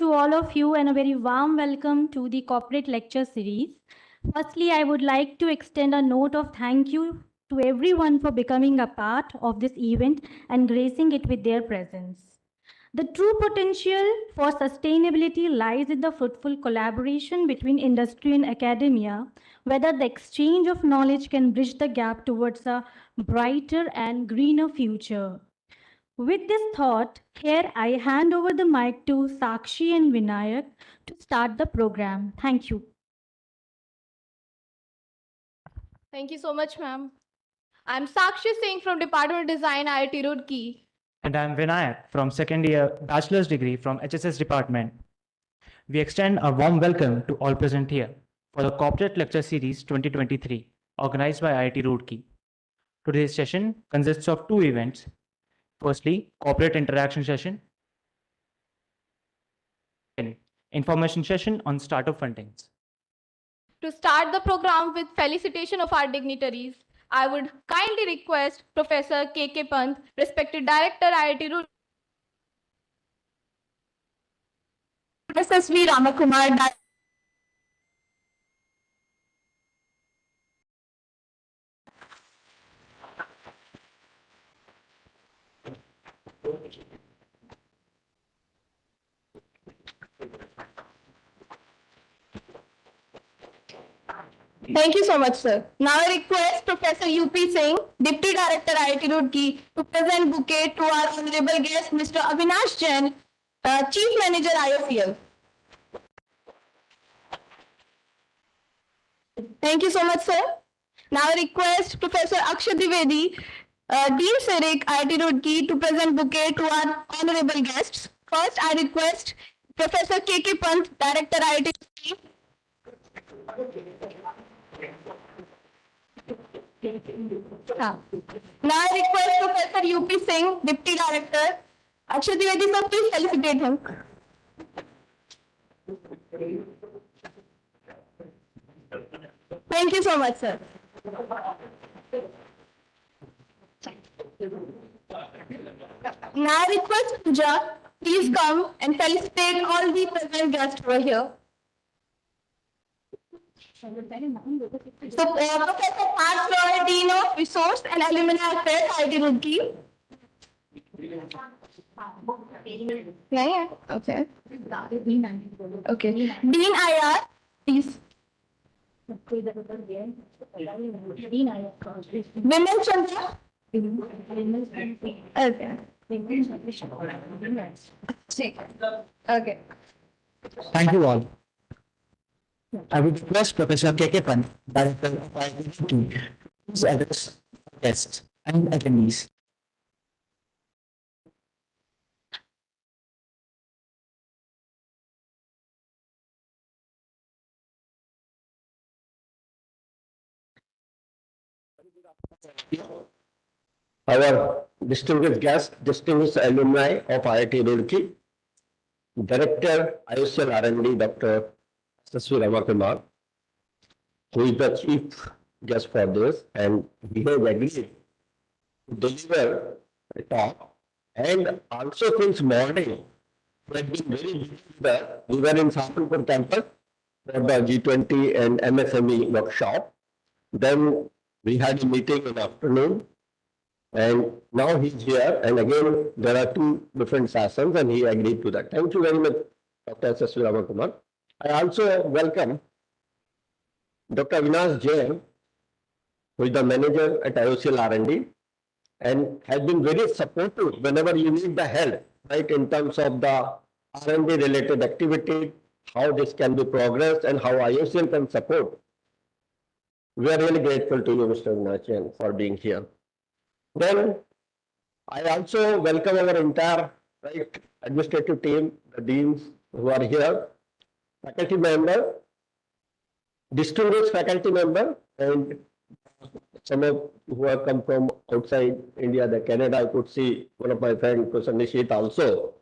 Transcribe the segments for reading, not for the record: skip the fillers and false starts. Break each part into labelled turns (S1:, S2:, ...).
S1: to all of you and a very warm welcome to the corporate lecture series. Firstly, I would like to extend a note of thank you to everyone for becoming a part of this event and gracing it with their presence. The true potential for sustainability lies in the fruitful collaboration between industry and academia, whether the exchange of knowledge can bridge the gap towards a brighter and greener future. With this thought, here I hand over the mic to Sakshi and Vinayak to start the program. Thank you.
S2: Thank you so much, ma'am. I'm Sakshi Singh from Department of Design, IIT Roorkee.
S3: And I'm Vinayak from second year bachelor's degree from HSS department. We extend a warm welcome to all present here for the Corporate Lecture Series 2023 organized by IIT Roorkee. Today's session consists of two events. Firstly, corporate interaction session. Information session on startup fundings.
S2: To start the program with felicitation of our dignitaries, I would kindly request Professor K.K. Pant, respected Director IIT Roorkee, Mrs. V. Ramakumar, Thank you so much, sir. Now I request Professor U.P. Singh, Deputy Director IIT Roorkee, to present bouquet to our honorable guest, Mr. Avinash Jain, Chief Manager IOCL. Thank you so much, sir. Now I request Professor Akshay Dwivedi, Dean Civic IIT Roorkee, to present bouquet to our honorable guests. First, I request Professor K.K. Pant, Director IIT Roorkee. Now I request Professor U.P. Singh, Deputy Director. Akshay Dwivedi, sir, please felicitate him. Thank you so much, sir. Now I request Pooja, please come and felicitate all the present guests over here. So, Professor Max Roy, Dean of Resource and Alumni Affairs, IIT Roorkee. Yeah. Okay. Okay. Dean IR, please. Vimal Chandra. Okay.
S4: Thank you all. I would request Professor K.K. Pant, Director of IIT, to please address guests and attendees.
S5: Our distinguished guests, distinguished alumni of IIT Roorkee, Director IOCL R&D, Dr. S.V. Ramakumar, who is the chief guest for this, and he has agreed to deliver a talk. And also since morning, we have been very busy. We were in Saharanpur campus for the G20 and MSME workshop. Then we had a meeting in the afternoon. And now he's here, and again, there are two different sessions, and he agreed to that. Thank you very much, Dr. S.V. Ramakumar. I also welcome Dr. Avinash Jain, who is the manager at IOCL R&D, and has been very supportive whenever you need the help, right, in terms of the R&D related activity, how this can be progressed, and how IOCL can support. We are really grateful to you, Mr. Avinash Jain, for being here. Then I also welcome our entire administrative team, the deans who are here, faculty member, distinguished faculty member, and some of who have come from outside India, the Canada. I could see one of my friends, Professor Nishit also,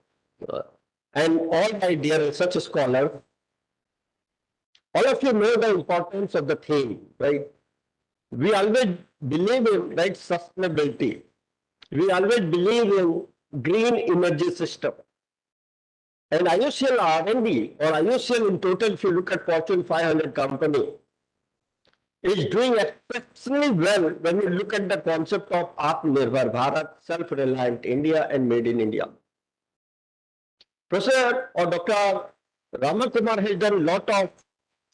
S5: and all my dear research scholars. All of you know the importance of the theme, right? We always believe in sustainability. We always believe in green energy system. And IOCL R&D or IOCL in total, if you look at Fortune 500 company, is doing exceptionally well when you look at the concept of Atmanirbhar Bharat, self-reliant India and made in India. Professor or Dr. Ramakumar has done a lot of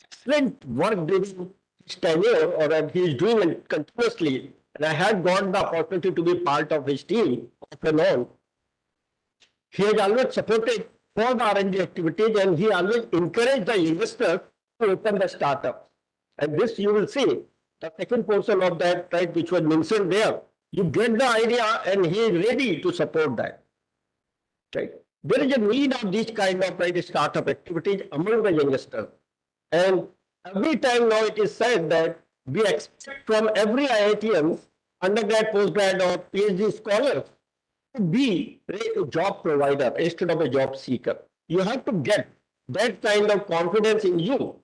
S5: excellent work during his tenure, or that he is doing it continuously. And I had got the opportunity to be part of his team off and on. He has always supported for the R&D activities, and he always encouraged the investors to open the startup. And this you will see, the second portion of that, right, which was mentioned there. You get the idea and he is ready to support that. Right? There is a need of these kind of right, startup activities among the youngsters. And every time now it is said that we expect from every IITian, undergrad, postgrad or PhD scholar to be a job provider instead of a job seeker. You have to get that kind of confidence in you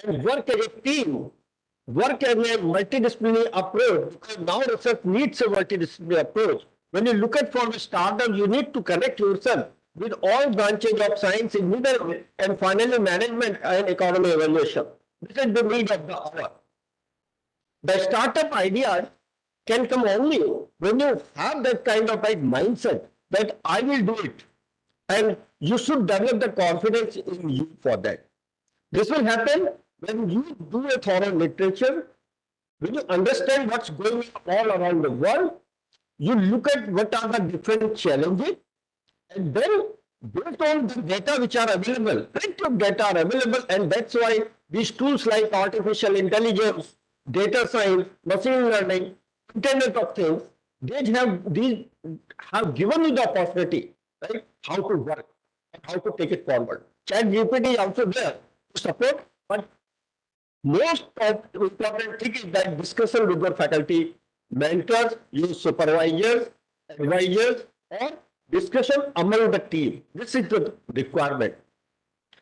S5: and work as a team, work as a multidisciplinary approach, because now research needs a multidisciplinary approach. When you look at for a startup, you need to connect yourself with all branches of science in middle and finally management and economy evaluation. This is the need of the hour. The startup idea can come only when you have that kind of right mindset that I will do it. And you should develop the confidence in you for that. This will happen when you do a thorough literature, when you understand what's going on all around the world, you look at what are the different challenges, and then based on the data which are available, plenty of data are available, and that's why these tools like artificial intelligence, data science, machine learning, Internet of Things, these have given you the opportunity, right, how to work and how to take it forward. ChatGPT is also there to support, but most of the important thing is that discussion with your faculty, mentors, your supervisors, advisors, or discussion among the team. This is the requirement.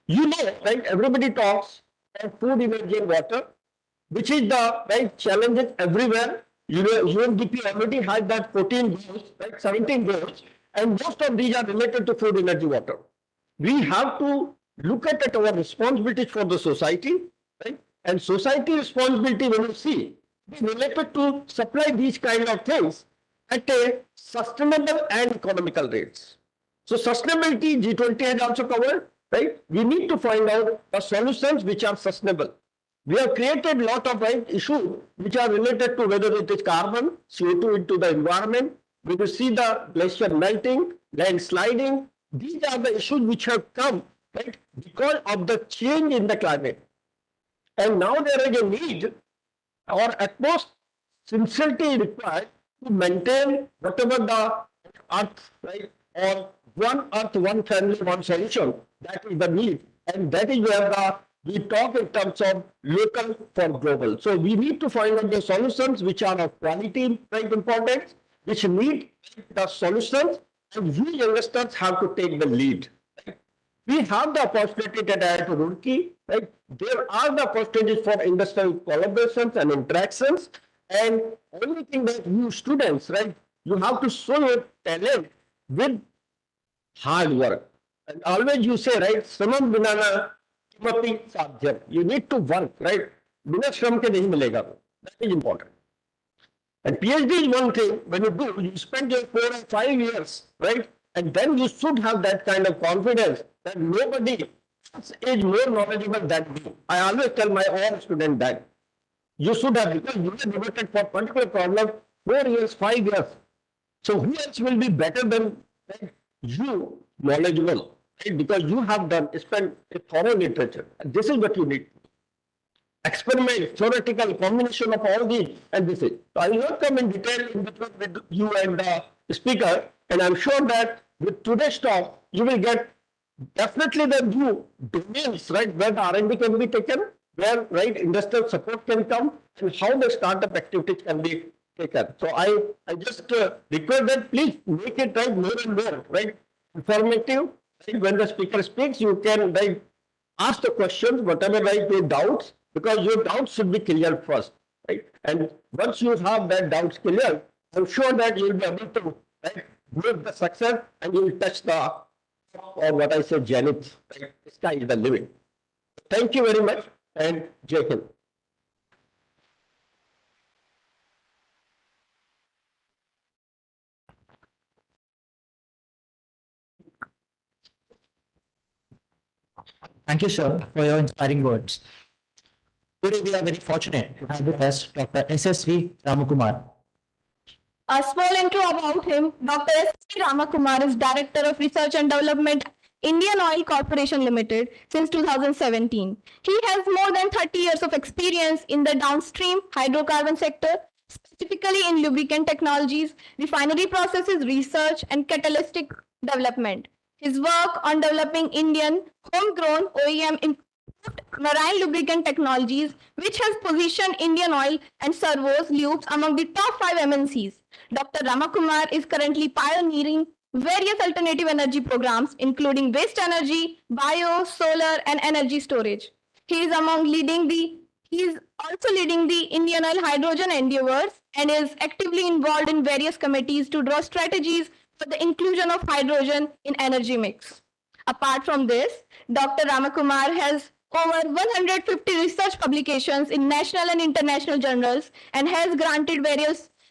S5: You know, right? Everybody talks about food, energy, and water, which is the right challenges everywhere. You know, UNDP already had that 14 goals, right? 17 goals, and most of these are related to food, energy, water. We have to look at our responsibilities for the society, right? And society responsibility, when you see, is related to supply these kind of things at a sustainable and economical rates. So sustainability, G20 has also covered, right? We need to find out the solutions which are sustainable. We have created a lot of right issues which are related to whether it is carbon, CO2 into the environment. When you see the glacier melting, landsliding, these are the issues which have come, right, because of the change in the climate. And now there is a need or utmost sincerity required to maintain whatever the earth, right, or one earth, one family, one solution. That is the need. And that is where we talk in terms of local for global. So we need to find out the solutions which are of quality, right, importance, which need the solutions, and we youngsters have to take the lead. We have the opportunity at IIT Roorkee, right? There are the opportunities for industrial collaborations and interactions, and only thing that you students, right, you have to show your talent with hard work. And always you say, right, samam binana kimapi sadhyam. You need to work, right? Bina shram ke nahi milega. That is important. And PhD is one thing. When you do, you spend your 4 or 5 years, right? And then you should have that kind of confidence that nobody is more knowledgeable than you. I always tell my own students that you should have, because you are devoted for particular problem 4 years, 5 years. So who else will be better than you knowledgeable? Right? Because you have spent a thorough literature. And this is what you need. Experiment, theoretical combination of all these, and this is. So I will not come in detail in between with you and the speaker, and I'm sure that with today's talk, you will get definitely the new domains, right, where the R&D can be taken, where right industrial support can come, and how the startup activities can be taken. So I just request that please make it right more and more, right, informative. Right? When the speaker speaks, you can right, ask the questions, whatever right your doubts, because your doubts should be clear first, right? And once you have that doubts clear, I'm sure that you'll be able to right, make the success and you will touch the or what I say, zenith. Right? Sky is the limit. Thank you very much, and Jai Hind.
S4: Thank you, sir, for your inspiring words. Today, we are very fortunate to have with us Dr. S.S.V. Ramakumar.
S2: A small intro about him. Dr. S.V. Ramakumar is Director of Research and Development, Indian Oil Corporation Limited since 2017. He has more than 30 years of experience in the downstream hydrocarbon sector, specifically in lubricant technologies, refinery processes research, and catalytic development. His work on developing Indian homegrown OEM marine lubricant technologies, which has positioned Indian Oil and Servos Lubes among the top 5 MNCs. Dr. Ramakumar is currently pioneering various alternative energy programs, including waste energy, bio, solar, and energy storage. He is also leading the Indian Oil hydrogen endeavors and is actively involved in various committees to draw strategies for the inclusion of hydrogen in energy mix. Apart from this, Dr. Ramakumar has over 150 research publications in national and international journals and has granted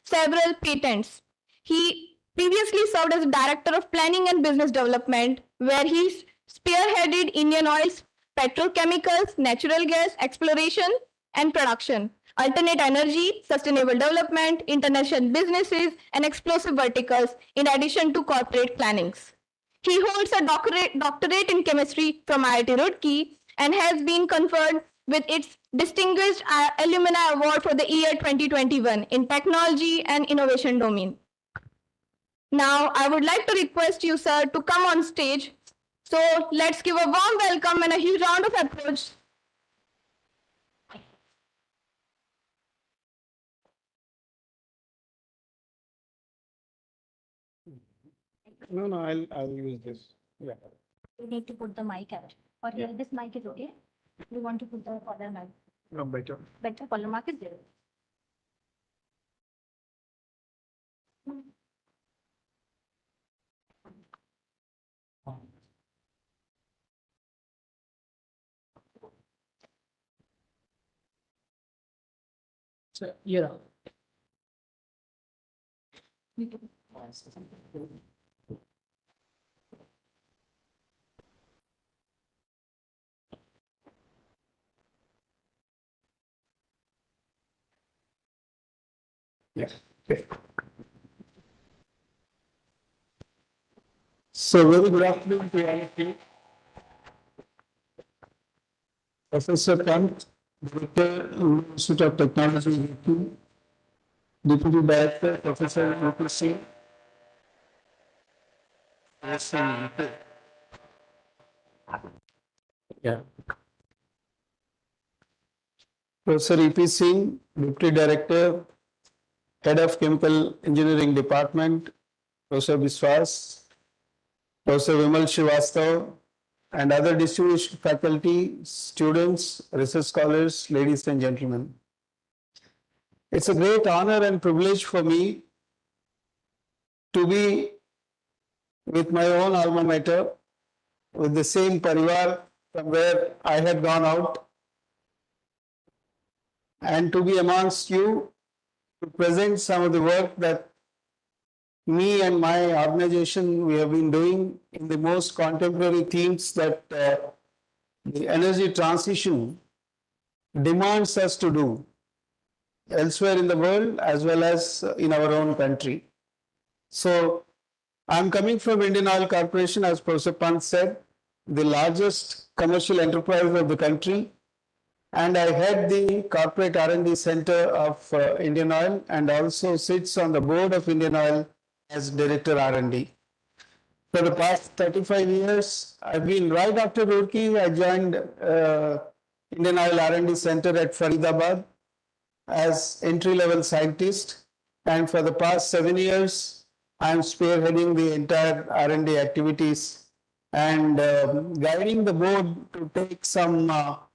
S2: several patents. He previously served as Director of Planning and Business Development, where he spearheaded Indian Oil's petrochemicals, natural gas exploration and production, alternate energy, sustainable development, international businesses, and explosive verticals, in addition to corporate plannings. He holds a doctorate in chemistry from IIT Roorkee and has been conferred with its Distinguished Alumni Award for the year 2021 in Technology and Innovation domain. Now, I would like to request you, sir, to come on stage. So let's give a warm welcome and a huge round of applause.
S6: No, I'll use this. Yeah.
S1: You need to put the mic out. Or here, this mic is okay. You want to put the collar mic.
S6: No, better.
S1: Better collar mic is there.
S6: So, yeah. Yes. Okay. So very good afternoon to all of you. Professor Kant, Director, Institute of Technology, Roorkee, Deputy Director, Professor Rupal Singh. Yeah. Professor E.P. Singh, Deputy Director, Head of Chemical Engineering Department, Professor Biswas, Professor Vimal Srivastav, and other distinguished faculty, students, research scholars, ladies and gentlemen. It's a great honor and privilege for me to be with my own alma mater, with the same parivar from where I had gone out, and to be amongst you to present some of the work that me and my organization we have been doing in the most contemporary themes that the energy transition demands us to do elsewhere in the world as well as in our own country. So I'm coming from Indian Oil Corporation, as Professor Pant said, the largest commercial enterprise of the country, and I head the corporate R&D center of Indian Oil and also sits on the board of Indian Oil as Director R&D. For the past 35 years, I've been right after Roorkee, I joined Indian Oil R&D Center at Faridabad as entry-level scientist. And for the past 7 years, I'm spearheading the entire R&D activities and guiding the board to take some off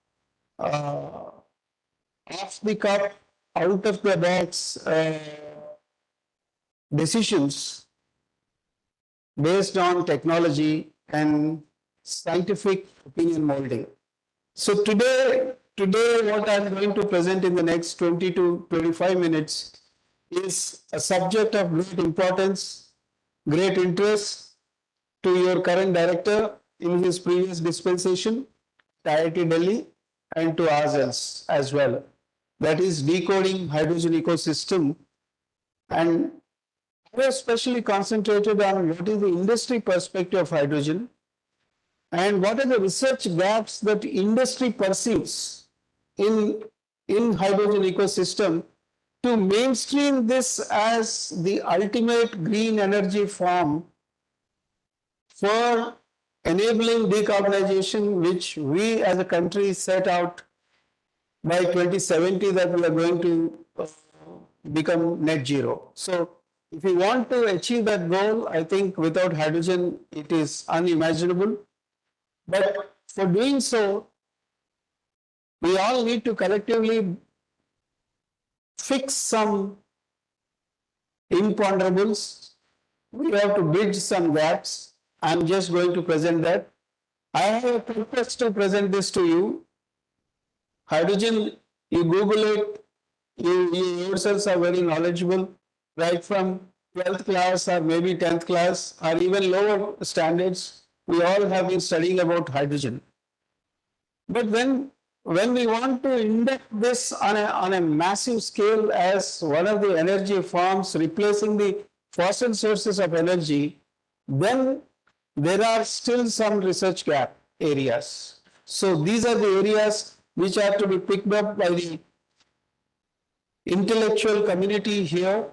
S6: the cuff, out of the box decisions based on technology and scientific opinion molding. So today what I'm going to present in the next 20 to 25 minutes is a subject of great importance, great interest to your current director in his previous dispensation, IIT Delhi, and to ourselves as well. That is decoding hydrogen ecosystem. And I have especially concentrated on what is the industry perspective of hydrogen and what are the research gaps that industry perceives in, in hydrogen ecosystem to mainstream this as the ultimate green energy form for enabling decarbonization, which we as a country set out by 2070 that we are going to become net zero. So if we want to achieve that goal, I think without hydrogen, it is unimaginable. But for doing so, we all need to collectively fix some imponderables. We have to bridge some gaps. I'm just going to present that. I have a purpose to present this to you. Hydrogen, you Google it, you yourselves are very knowledgeable, right from 12th class or maybe 10th class or even lower standards. We all have been studying about hydrogen. But when we want to induct this on a massive scale as one of the energy forms replacing the fossil sources of energy, then there are still some research gap areas. So these are the areas which are to be picked up by the intellectual community here,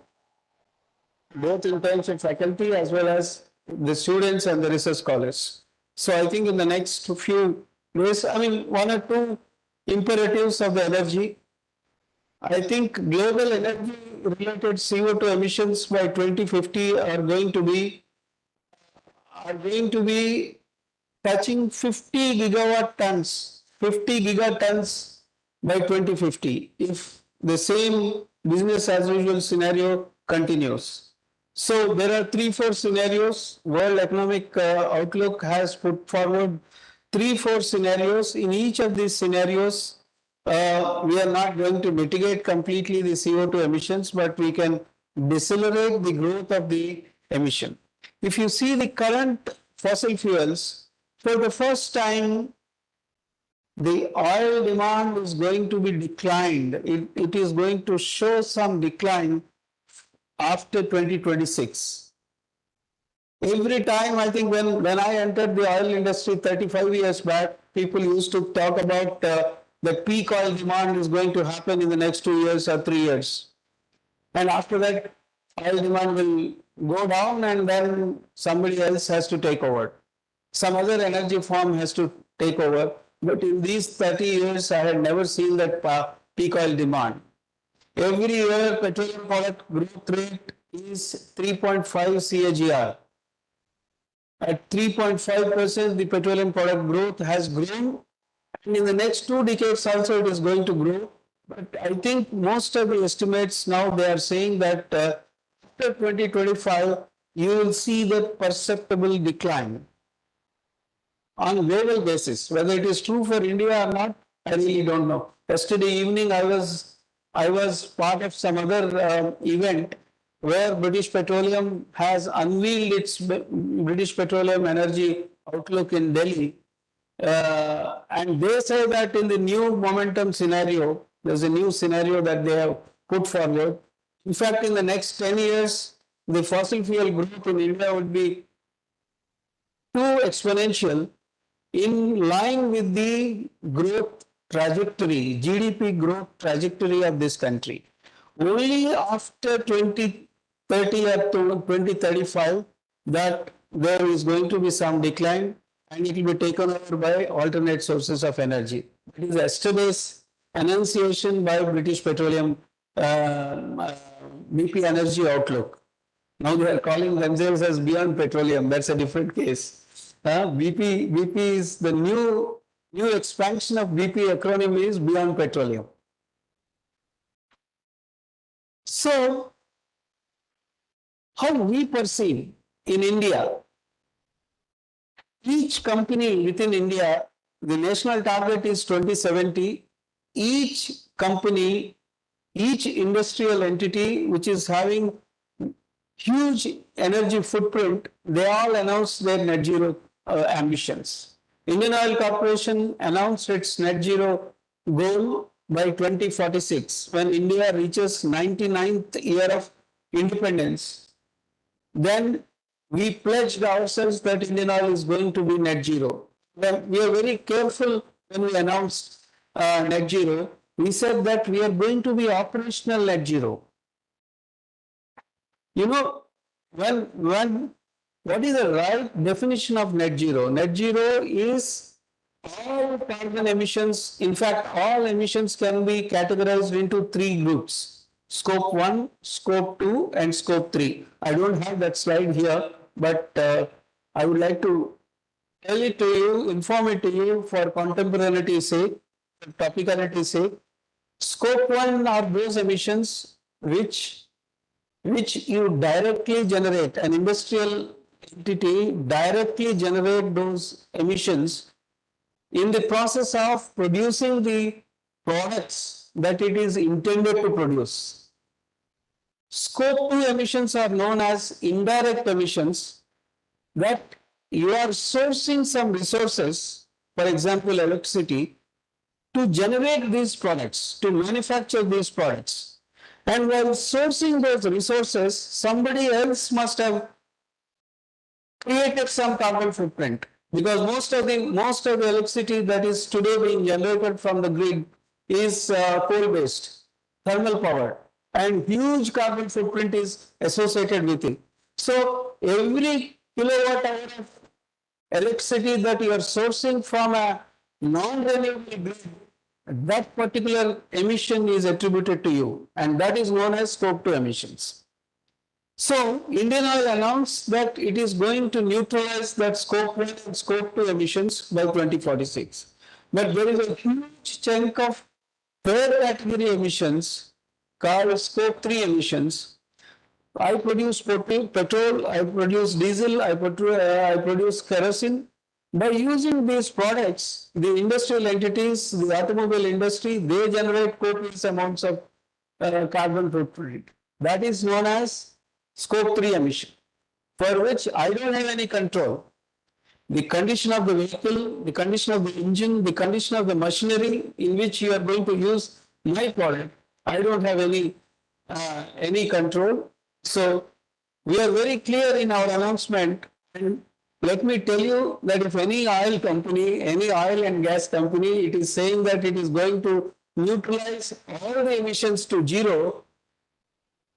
S6: both in terms of faculty as well as the students and the research scholars. So I think in the next few days, I mean, one or two imperatives of the energy. I think global energy related CO2 emissions by 2050 are going to be touching 50 gigawatt tons, 50 gigatons by 2050 if the same business as usual scenario continues. So there are 3-4 scenarios. World Economic Outlook has put forward 3-4 scenarios. In each of these scenarios, we are not going to mitigate completely the CO2 emissions, but we can decelerate the growth of the emission. If you see the current fossil fuels, for the first time, the oil demand is going to be declined. It is going to show some decline after 2026. Every time, I think when I entered the oil industry 35 years back, people used to talk about the peak oil demand is going to happen in the next 2 years or 3 years. And after that, oil demand will go down and then somebody else has to take over. Some other energy form has to take over. But in these 30 years, I had never seen that peak oil demand. Every year, petroleum product growth rate is 3.5 CAGR. At 3.5%, the petroleum product growth has grown. And in the next 2 decades also, it is going to grow. But I think most of the estimates now, they are saying that after 2025, you will see the perceptible decline on a global basis. Whether it is true for India or not, I really don't know. Yesterday evening, I was part of some other event where British Petroleum has unveiled its British Petroleum Energy Outlook in Delhi. And they say that in the new momentum scenario, there's a new scenario that they have put forward. In fact, in the next 10 years, the fossil fuel growth in India would be too exponential in line with the growth trajectory, GDP growth trajectory of this country. Only after 2030 or 2035 that there is going to be some decline and it will be taken over by alternate sources of energy. It is yesterday's annunciation by British Petroleum BP Energy Outlook. Now they are calling themselves as Beyond Petroleum. That's a different case. BP is the new expansion of BP acronym is Beyond Petroleum. So, how we perceive in India each company within India, the national target is 2070. Each company, each industrial entity which is having huge energy footprint, they all announced their net zero ambitions. Indian Oil Corporation announced its net zero goal by 2046 when India reaches 99th year of independence. Then we pledged ourselves that Indian Oil is going to be net zero. When we are very careful when we announced net zero. We said that we are going to be operational net zero. You know, what is the right definition of net zero? Net zero is all carbon emissions. In fact, all emissions can be categorized into three groups: scope 1, scope 2, and scope 3. I don't have that slide here, but I would like to tell it to you, inform it to you for contemporaneity sake, for topicality sake. Scope 1 are those emissions which you directly generate. An industrial entity directly generate those emissions in the process of producing the products that it is intended to produce. Scope 2 emissions are known as indirect emissions, that you are sourcing some resources, for example electricity, to generate these products, to manufacture these products. And while sourcing those resources, somebody else must have created some carbon footprint, because most of the electricity that is today being generated from the grid is coal-based, thermal power, and huge carbon footprint is associated with it. So every kilowatt hour of electricity that you are sourcing from a non-renewable grid, that particular emission is attributed to you, and that is known as scope 2 emissions. So Indian Oil announced that it is going to neutralize that scope 1 and scope 2 emissions by 2046. But there is a huge chunk of third category emissions called scope 3 emissions. I produce petrol, I produce diesel, I produce kerosene. By using these products, the industrial entities, the automobile industry, they generate copious amounts of carbon footprint. That is known as scope 3 emission, for which I don't have any control. The condition of the vehicle, the condition of the engine, the condition of the machinery in which you are going to use my product, I don't have any control. So we are very clear in our announcement, and let me tell you that if any oil company, any oil and gas company, it is saying that it is going to neutralize all the emissions to zero,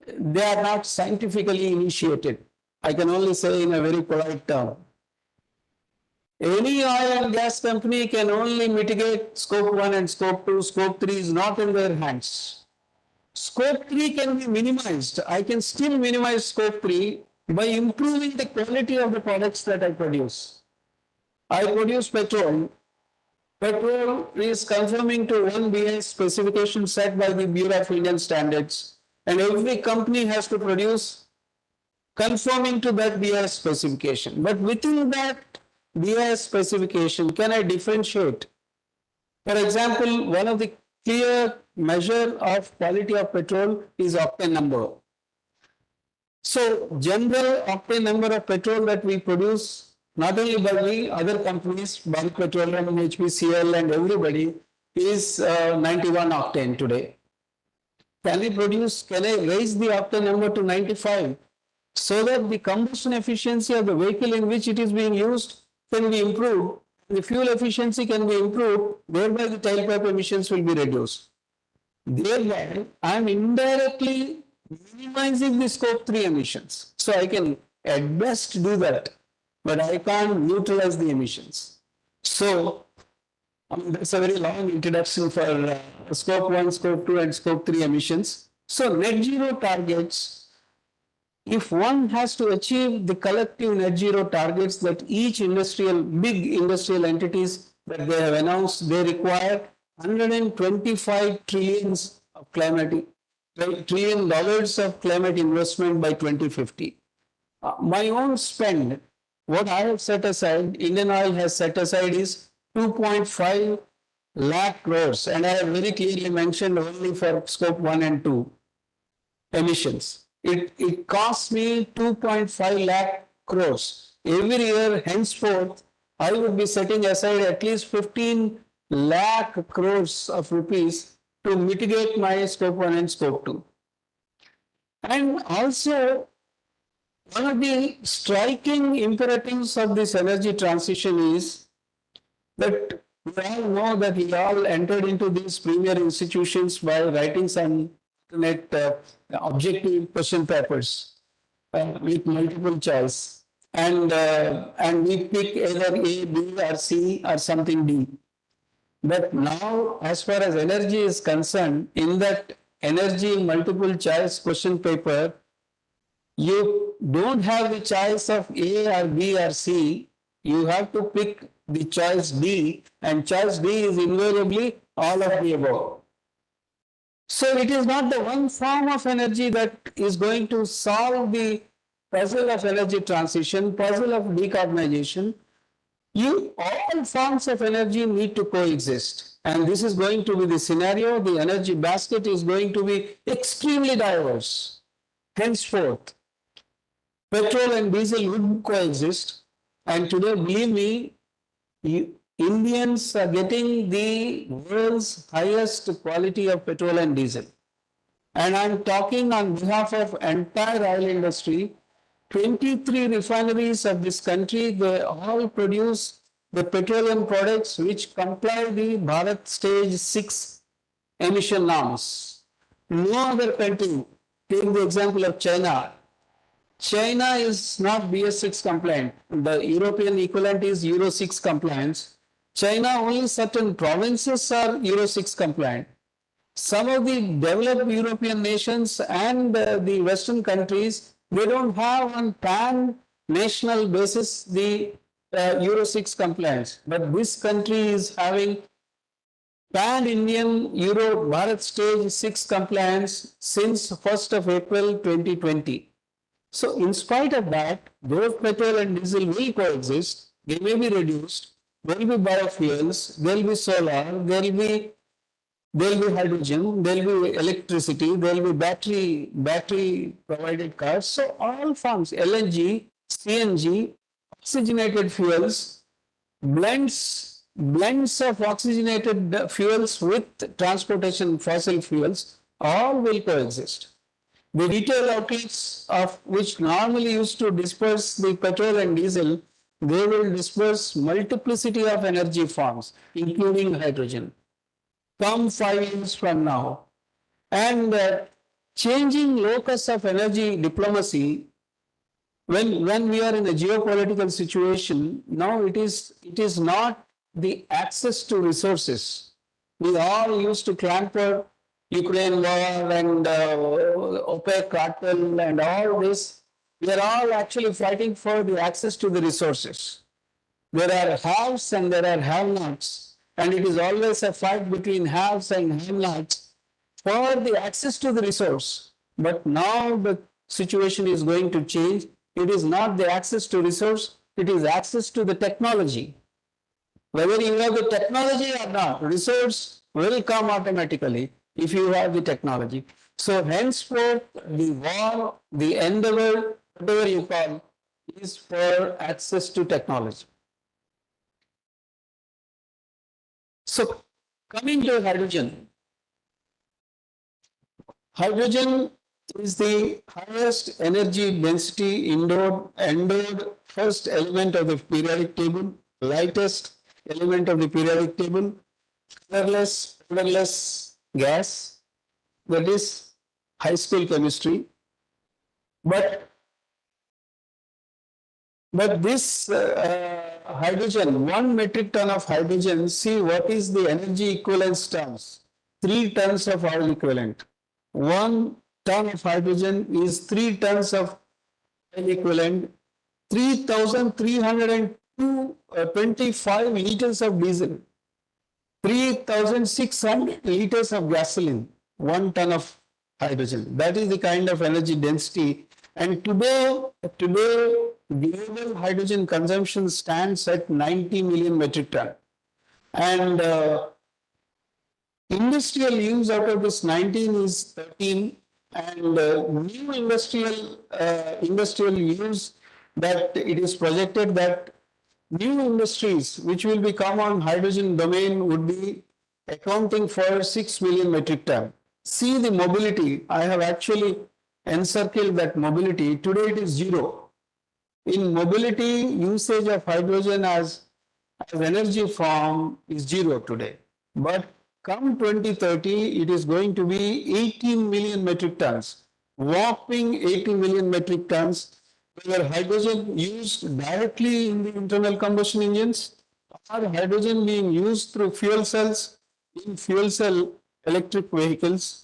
S6: they are not scientifically initiated. I can only say in a very polite term. Any oil and gas company can only mitigate scope 1 and scope 2. Scope 3 is not in their hands. Scope 3 can be minimized. I can still minimize scope 3 by improving the quality of the products that I produce. I produce petrol. Petrol is conforming to one BS specification set by the Bureau of Indian Standards, and every company has to produce conforming to that BS specification. But within that BS specification, can I differentiate? For example, one of the clear measure of quality of petrol is octane number. So general octane number of petrol that we produce, not only by we, other companies, Bharat Petroleum, HPCL and everybody, is 91 octane today. Can I raise the octane number to 95 so that the combustion efficiency of the vehicle in which it is being used can be improved, the fuel efficiency can be improved, thereby the tailpipe emissions will be reduced. Thereby, I am indirectly minimizing the scope 3 emissions. So I can at best do that, but I can't neutralize the emissions. So that's a very long introduction for scope 1, scope 2 and scope 3 emissions. So net zero targets, if one has to achieve the collective net zero targets that each big industrial entities that they have announced, they require $125 trillion of climate investment by 2050. My own spend what I have set aside, Indian Oil has set aside is 2.5 lakh crores, and I have very clearly mentioned only for scope 1 and 2 emissions. It costs me 2.5 lakh crores. Every year henceforth, I would be setting aside at least 15 lakh crores of rupees to mitigate my scope 1 and scope 2. And also, one of the striking imperatives of this energy transition is that we all know that we all entered into these premier institutions by writing some alternate objective question papers with multiple choice, and we pick either A, B, or C, or something D. But now, as far as energy is concerned, in that energy multiple choice question paper, you don't have the choice of A or B or C. You have to pick the choice D, and choice D is invariably all of the above. So it is not the one form of energy that is going to solve the puzzle of energy transition, puzzle of decarbonization. All forms of energy need to coexist. And this is going to be the scenario. The energy basket is going to be extremely diverse. Henceforth, petrol and diesel would coexist. And today, believe me, Indians are getting the world's highest quality of petrol and diesel. And I'm talking on behalf of entire oil industry. 23 refineries of this country, they all produce the petroleum products which comply the Bharat Stage 6 emission norms. No other country, take the example of China. China is not BS6 compliant. The European equivalent is Euro 6 compliance. China, only certain provinces are Euro 6 compliant. Some of the developed European nations and the Western countries, they don't have on pan-national basis the Euro 6 compliance. But this country is having pan-Indian Euro Bharat Stage 6 compliance since 1st of April 2020. So in spite of that, both petrol and diesel will coexist. They may be reduced. There will be biofuels, there will be solar, there will be hydrogen, there will be electricity, there will be battery provided cars. So all forms, LNG, CNG, oxygenated fuels, blends of oxygenated fuels with transportation fossil fuels, all will coexist. The retail outlets of which normally used to disperse the petrol and diesel, they will disperse multiplicity of energy forms, including hydrogen. Come 5 years from now. And changing locus of energy diplomacy, when we are in a geopolitical situation, now it is not the access to resources. We all used to clamor Ukraine war and OPEC cartel and all this. We are all actually fighting for the access to the resources. There are haves and there are have-nots, and it is always a fight between haves and have-nots for the access to the resource. But now the situation is going to change. It is not the access to resource, it is access to the technology. Whether you have the technology or not, resource will come automatically if you have the technology. So henceforth, the war, the endeavor, whatever you call, is for access to technology. So coming to hydrogen. Hydrogen is the highest energy density endowed first element of the periodic table, lightest element of the periodic table, colorless gas, that is high school chemistry. But this hydrogen, 1 metric ton of hydrogen, see what is the energy equivalence terms, 3 tons of oil equivalent. 1 ton of hydrogen is 3 tons of oil equivalent, 3,325 liters of diesel, 3,600 liters of gasoline, 1 ton of hydrogen. That is the kind of energy density And today, global hydrogen consumption stands at 90 million metric ton. And industrial use out of this 19 is 13, and new industrial use, that it is projected that new industries which will become on hydrogen domain would be accounting for 6 million metric ton. See the mobility. I have actually encircled that mobility. Today it is zero. In mobility, usage of hydrogen as energy form is zero today. But come 2030, it is going to be 18 million metric tons, whopping 80 million metric tons, whether hydrogen used directly in the internal combustion engines or hydrogen being used through fuel cells in fuel cell electric vehicles.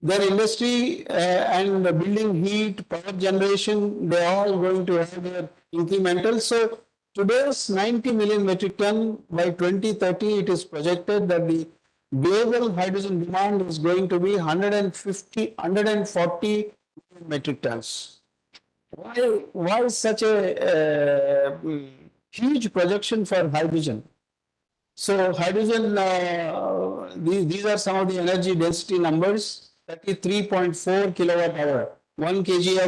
S6: Then industry and building heat, power generation, they are all going to have their incremental. So today's 90 million metric ton, by 2030, it is projected that the global hydrogen demand is going to be 140 million metric tons. Why such a huge projection for hydrogen? So hydrogen, these are some of the energy density numbers. 33.4 kilowatt hour, 1 kg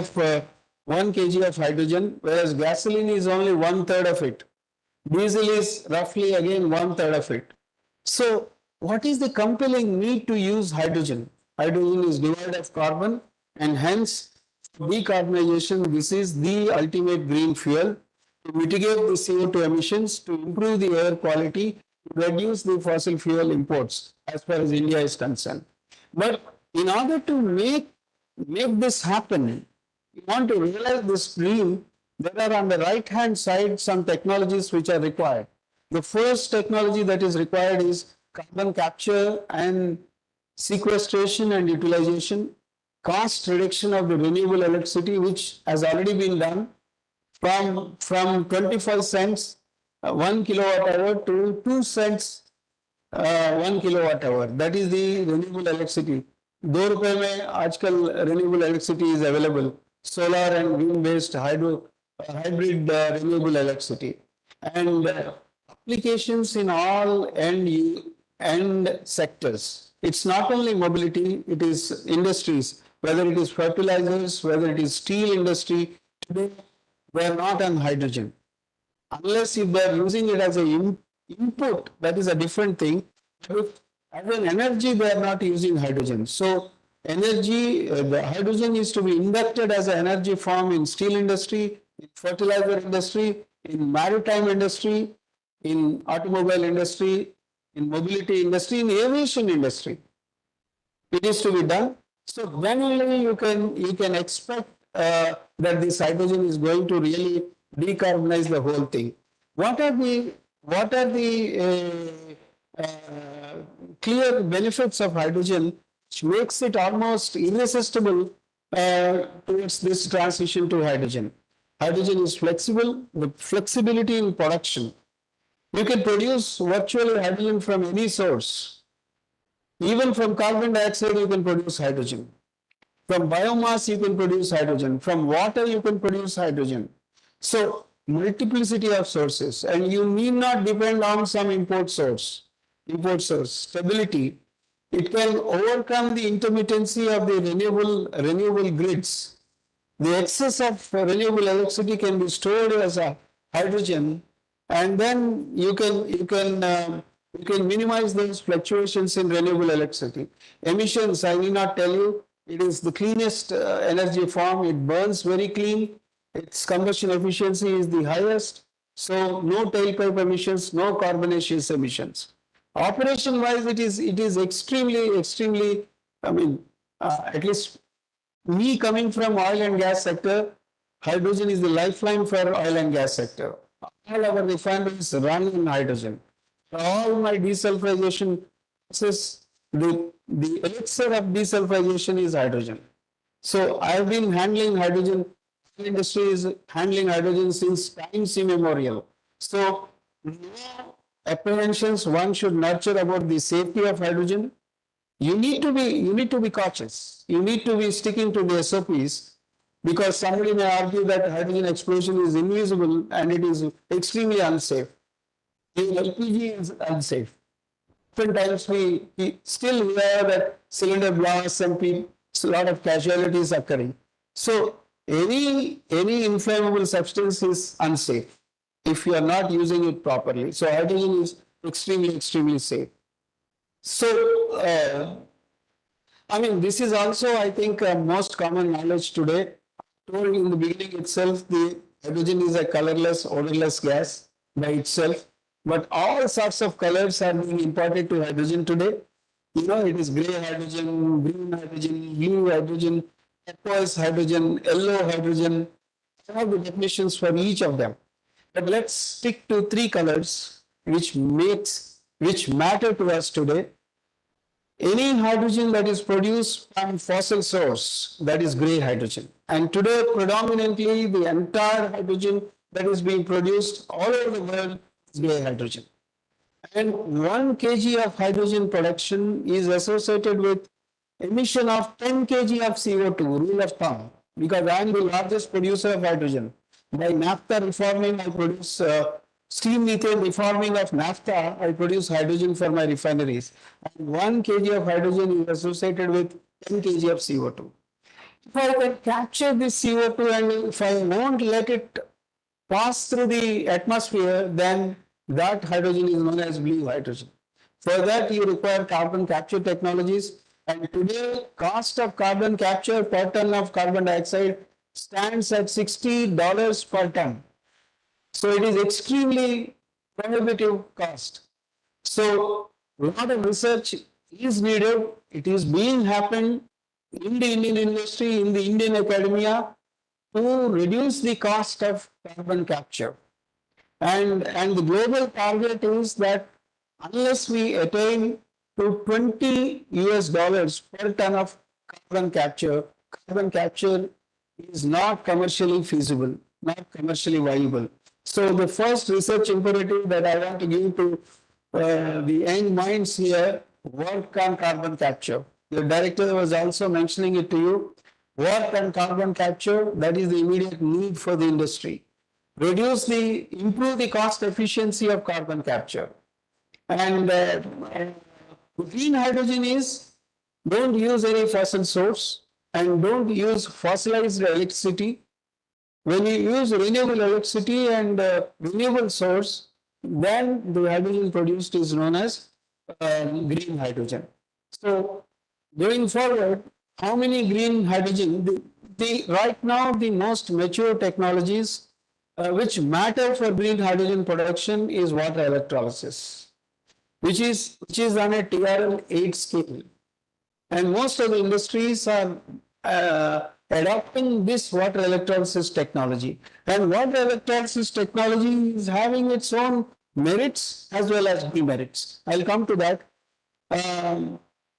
S6: of hydrogen, whereas gasoline is only 1/3 of it. Diesel is roughly again 1/3 of it. So what is the compelling need to use hydrogen? Hydrogen is devoid of carbon, and hence decarbonization, this is the ultimate green fuel to mitigate the CO2 emissions, to improve the air quality, to reduce the fossil fuel imports as far as India is concerned. But in order to make this happen, you want to realize this dream, there are on the right-hand side some technologies which are required. The first technology that is required is carbon capture and sequestration and utilization, cost reduction of the renewable electricity, which has already been done from 25 cents 1 kilowatt hour to 2 cents 1 kilowatt hour. That is the renewable electricity. 2 रुपए में आजकल renewable electricity is available. Solar and wind based hybrid renewable electricity, and applications in all end sectors. It's not only mobility, it is industries, whether it is fertilizers, whether it is steel industry. Today, they are not on hydrogen. Unless if they are using it as an input, that is a different thing. But as an energy, they are not using hydrogen. So energy, the hydrogen is to be inducted as an energy form in steel industry, in fertilizer industry, in maritime industry, in automobile industry, in mobility industry, in aviation industry. It is to be done. So then only you can expect that this hydrogen is going to really decarbonize the whole thing. What are the clear benefits of hydrogen, which makes it almost irresistible towards this transition to hydrogen? Hydrogen is flexible, the flexibility in production. You can produce virtually hydrogen from any source. Even from carbon dioxide, you can produce hydrogen. From biomass, you can produce hydrogen. From water, you can produce hydrogen. So, multiplicity of sources, and you need not depend on some import source. Stability. It can overcome the intermittency of the renewable grids. The excess of renewable electricity can be stored as a hydrogen, and then you can minimize those fluctuations in renewable electricity. Emissions, I will not tell you, it is the cleanest energy form. It burns very clean. Its combustion efficiency is the highest. So no tailpipe emissions, no carbonaceous emissions. Operation wise, it is extremely, I mean, at least me coming from oil and gas sector, hydrogen is the lifeline for oil and gas sector. All our refineries run in hydrogen. All my desulfurization process, the elixir of desulfurization is hydrogen. So I've been handling hydrogen, the industry is handling hydrogen since times immemorial. So no apprehensions one should nurture about the safety of hydrogen. You need to be cautious. You need to be sticking to the SOPs. because somebody may argue that hydrogen explosion is invisible and it is extremely unsafe. The LPG is unsafe. Oftentimes we still hear that cylinder blasts and a lot of casualties occurring. So any inflammable substance is unsafe if you are not using it properly. So hydrogen is extremely safe. So I mean, this is also, I think, most common knowledge today. Told in the beginning itself, the hydrogen is a colorless, odorless gas by itself. But all sorts of colors are being imparted to hydrogen today. You know, it is gray hydrogen, green hydrogen, blue hydrogen, turquoise hydrogen, yellow hydrogen. I have the definitions for each of them. But let's stick to three colors which matter to us today. Any hydrogen that is produced from fossil source, that is gray hydrogen. And today, predominantly, the entire hydrogen that is being produced all over the world is gray hydrogen. And 1 kg of hydrogen production is associated with emission of 10 kg of CO2, rule of thumb, because I am the largest producer of hydrogen. By naphtha reforming, I produce steam methane reforming of naphtha, I produce hydrogen for my refineries. And 1 kg of hydrogen is associated with 10 kg of CO2. If I can capture this CO2 and if I won't let it pass through the atmosphere, then that hydrogen is known as blue hydrogen. For that, you require carbon capture technologies. And today, cost of carbon capture per ton of carbon dioxide stands at $60 per ton. So it is extremely prohibitive cost. So a lot of research is needed. It is being happened in the Indian industry, in the Indian academia, to reduce the cost of carbon capture. And the global target is that unless we attain to $20 per ton of carbon capture is not commercially feasible, not commercially viable. So the first research imperative that I want to give to the young minds here, work on carbon capture. The director was also mentioning it to you. Work on carbon capture, that is the immediate need for the industry. Improve the cost efficiency of carbon capture. And green hydrogen is, don't use any fossil source and don't use fossilized electricity. When you use renewable electricity and renewable source, then the hydrogen produced is known as green hydrogen. So going forward, how many green hydrogen? Right now, the most mature technologies which matter for green hydrogen production is water electrolysis, which is on a TRL 8 scale. And most of the industries are adopting this water electrolysis technology. And water electrolysis technology is having its own merits as well as demerits. I'll come to that.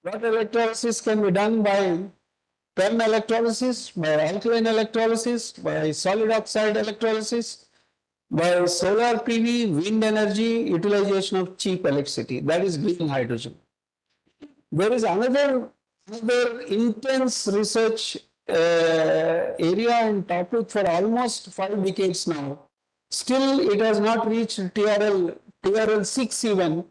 S6: Water electrolysis can be done by PEM electrolysis, by alkaline electrolysis, by solid oxide electrolysis, by solar PV, wind energy, utilization of cheap electricity. That is green hydrogen. There is another intense research area and topic for almost 5 decades now. Still, it has not reached TRL 6 even,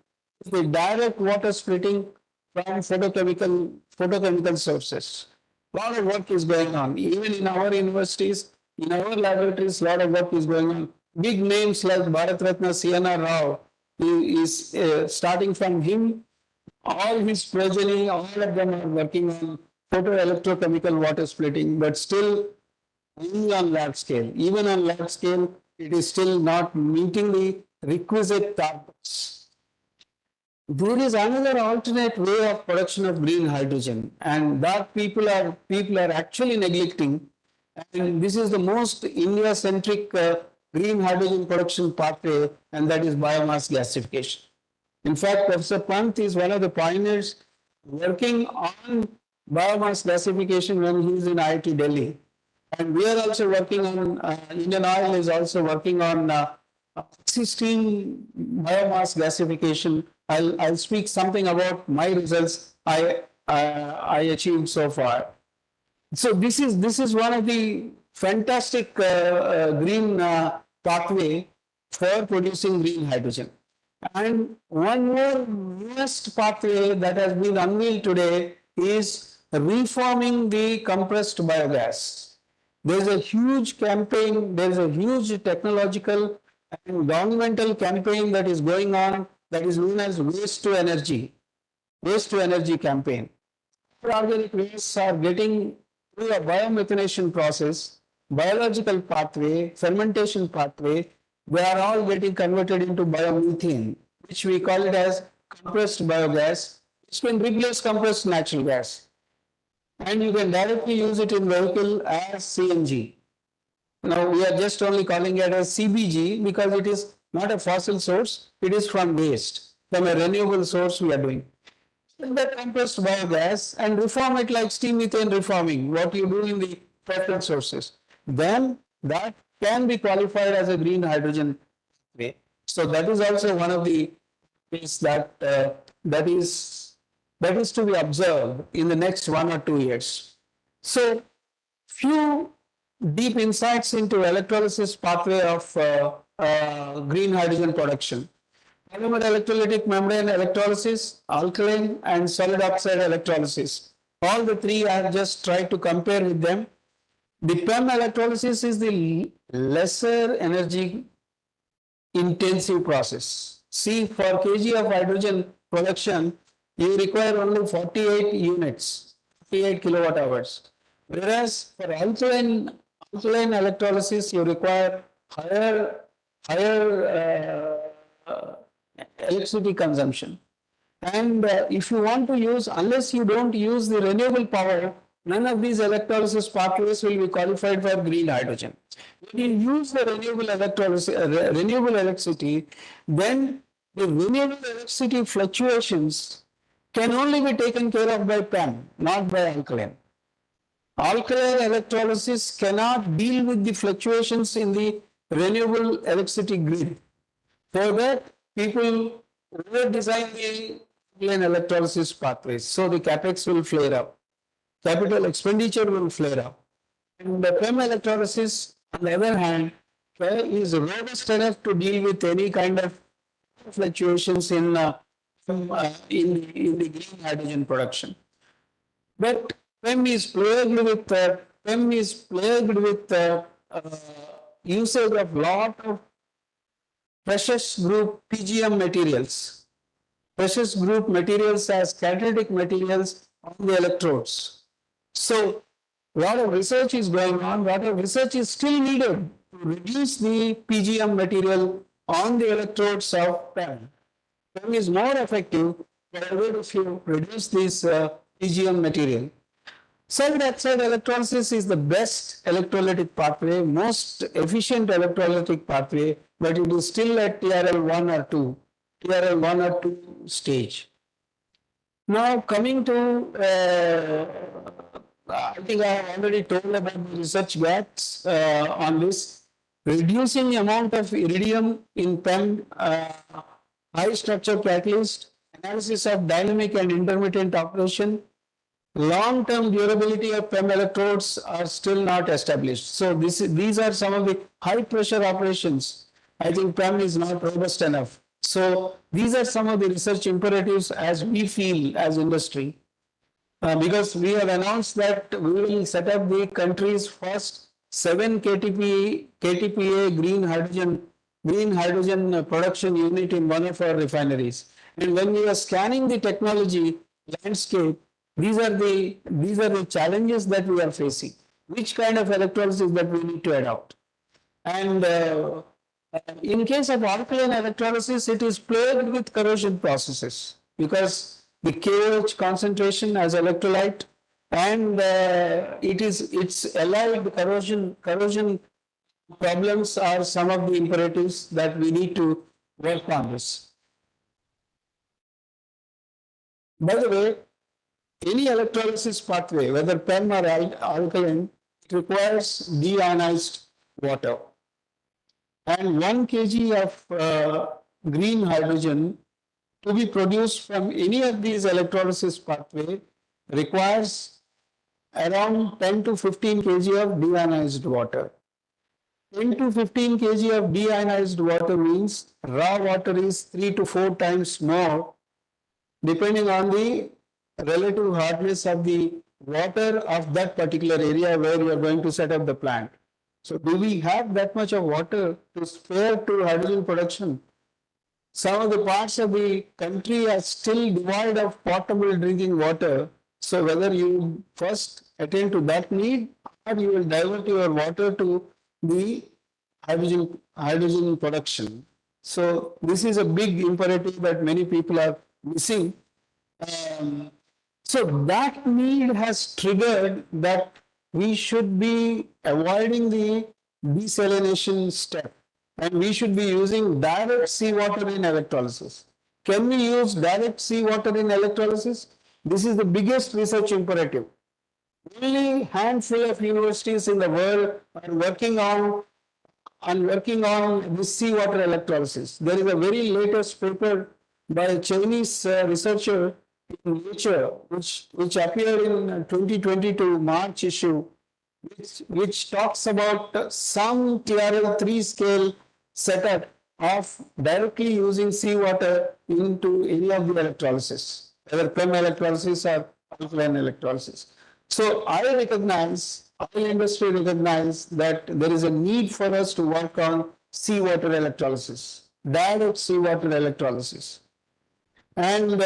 S6: the direct water splitting from photochemical sources. A lot of work is going on. Even in our universities, in our laboratories, a lot of work is going on. Big names like Bharat Ratna C.N.R. Rao is starting from him. All his progeny, all of them are working on photoelectrochemical water splitting, but still only on large scale. Even on large scale, it is still not meeting the requisite targets. There is another alternate way of production of green hydrogen, and that people are actually neglecting. And this is the most India-centric green hydrogen production pathway, and that is biomass gasification. In fact, Professor Pant is one of the pioneers working on biomass gasification when he is in IIT Delhi. And we are also working on, Indian Oil is also working on existing biomass gasification. I'll speak something about my results I achieved so far. So this is one of the fantastic green pathway for producing green hydrogen. And one more newest pathway that has been unveiled today is reforming the compressed biogas. There is a huge campaign, there is a huge technological and governmental campaign that is going on that is known as waste to energy campaign. Organic wastes are getting through a biomethanation process, biological pathway, fermentation pathway, they are all getting converted into biomethane, which we call it as compressed biogas, which can replace compressed natural gas. And you can directly use it in vehicle as CNG. Now we are just only calling it as CBG because it is not a fossil source, it is from waste, from a renewable source we are doing. The compressed biogas and reform it like steam methane reforming, what you do in the fossil sources. Then that can be qualified as a green hydrogen way. So that is also one of the ways that is to be observed in the next 1 or 2 years. So few deep insights into electrolysis pathway of green hydrogen production. Polymer electrolytic membrane electrolysis, alkaline and solid oxide electrolysis. All the three I have just tried to compare with them. The PEM electrolysis is the lesser energy intensive process. See, for kg of hydrogen production, you require only 48 units, 48 kilowatt hours. Whereas for alkaline electrolysis, you require higher electricity consumption. And if you want to use, unless you don't use the renewable power, none of these electrolysis pathways will be qualified for green hydrogen. When you use the renewable electricity, then the renewable electricity fluctuations can only be taken care of by PEM, not by alkaline. Alkaline electrolysis cannot deal with the fluctuations in the renewable electricity grid. For that, people over-design the alkaline electrolysis pathways, so the capex will flare up. Capital expenditure will flare up. And the PEM electrolysis, on the other hand, is robust enough to deal with any kind of fluctuations in the green hydrogen production. But PEM is plagued with usage of lot of precious group PGM materials. Precious group materials as catalytic materials on the electrodes. So, a lot of research is going on, a lot of research is still needed to reduce the PGM material on the electrodes of PEM. PEM is more effective if you reduce this PGM material. Solid oxide electrolysis is the best electrolytic pathway, most efficient electrolytic pathway, but it is still at TRL1 or 2, TRL1 or 2 stage. Now coming to, I think I have already told about the research gaps on this. Reducing the amount of iridium in PEM, high structure catalyst, analysis of dynamic and intermittent operation, long-term durability of PEM electrodes are still not established. So these are some of the high-pressure operations. I think PEM is not robust enough. So these are some of the research imperatives as we feel as industry. Because we have announced that we will set up the country's first 7 KTPA green hydrogen production unit in one of our refineries. And when we are scanning the technology landscape, these are the challenges that we are facing. Which kind of electrolysis that we need to adopt? And in case of alkaline electrolysis, it is plagued with corrosion processes because the KOH concentration as electrolyte and its allied corrosion problems are some of the imperatives that we need to work on this. By the way, any electrolysis pathway, whether PEM or alkaline, it requires deionized water. And 1 kg of green hydrogen to be produced from any of these electrolysis pathway requires around 10 to 15 kg of deionized water. 10 to 15 kg of deionized water means raw water is 3 to 4 times more depending on the relative hardness of the water of that particular area where you are going to set up the plant. So do we have that much of water to spare to hydrogen production? Some of the parts of the country are still devoid of potable drinking water. So whether you first attend to that need or you will divert your water to the hydrogen production. So this is a big imperative that many people are missing. So that need has triggered that we should be avoiding the desalination step and we should be using direct seawater in electrolysis. Can we use direct seawater in electrolysis? This is the biggest research imperative. Only handful of universities in the world are working on this seawater electrolysis. There is a very latest paper by a Chinese researcher in Nature, which appeared in 2022 March issue, which talks about some TRL3 scale setup of directly using seawater into any of the electrolysis, whether PEM electrolysis or alkaline electrolysis. So I recognize, oil industry recognize that there is a need for us to work on seawater electrolysis, direct seawater electrolysis. And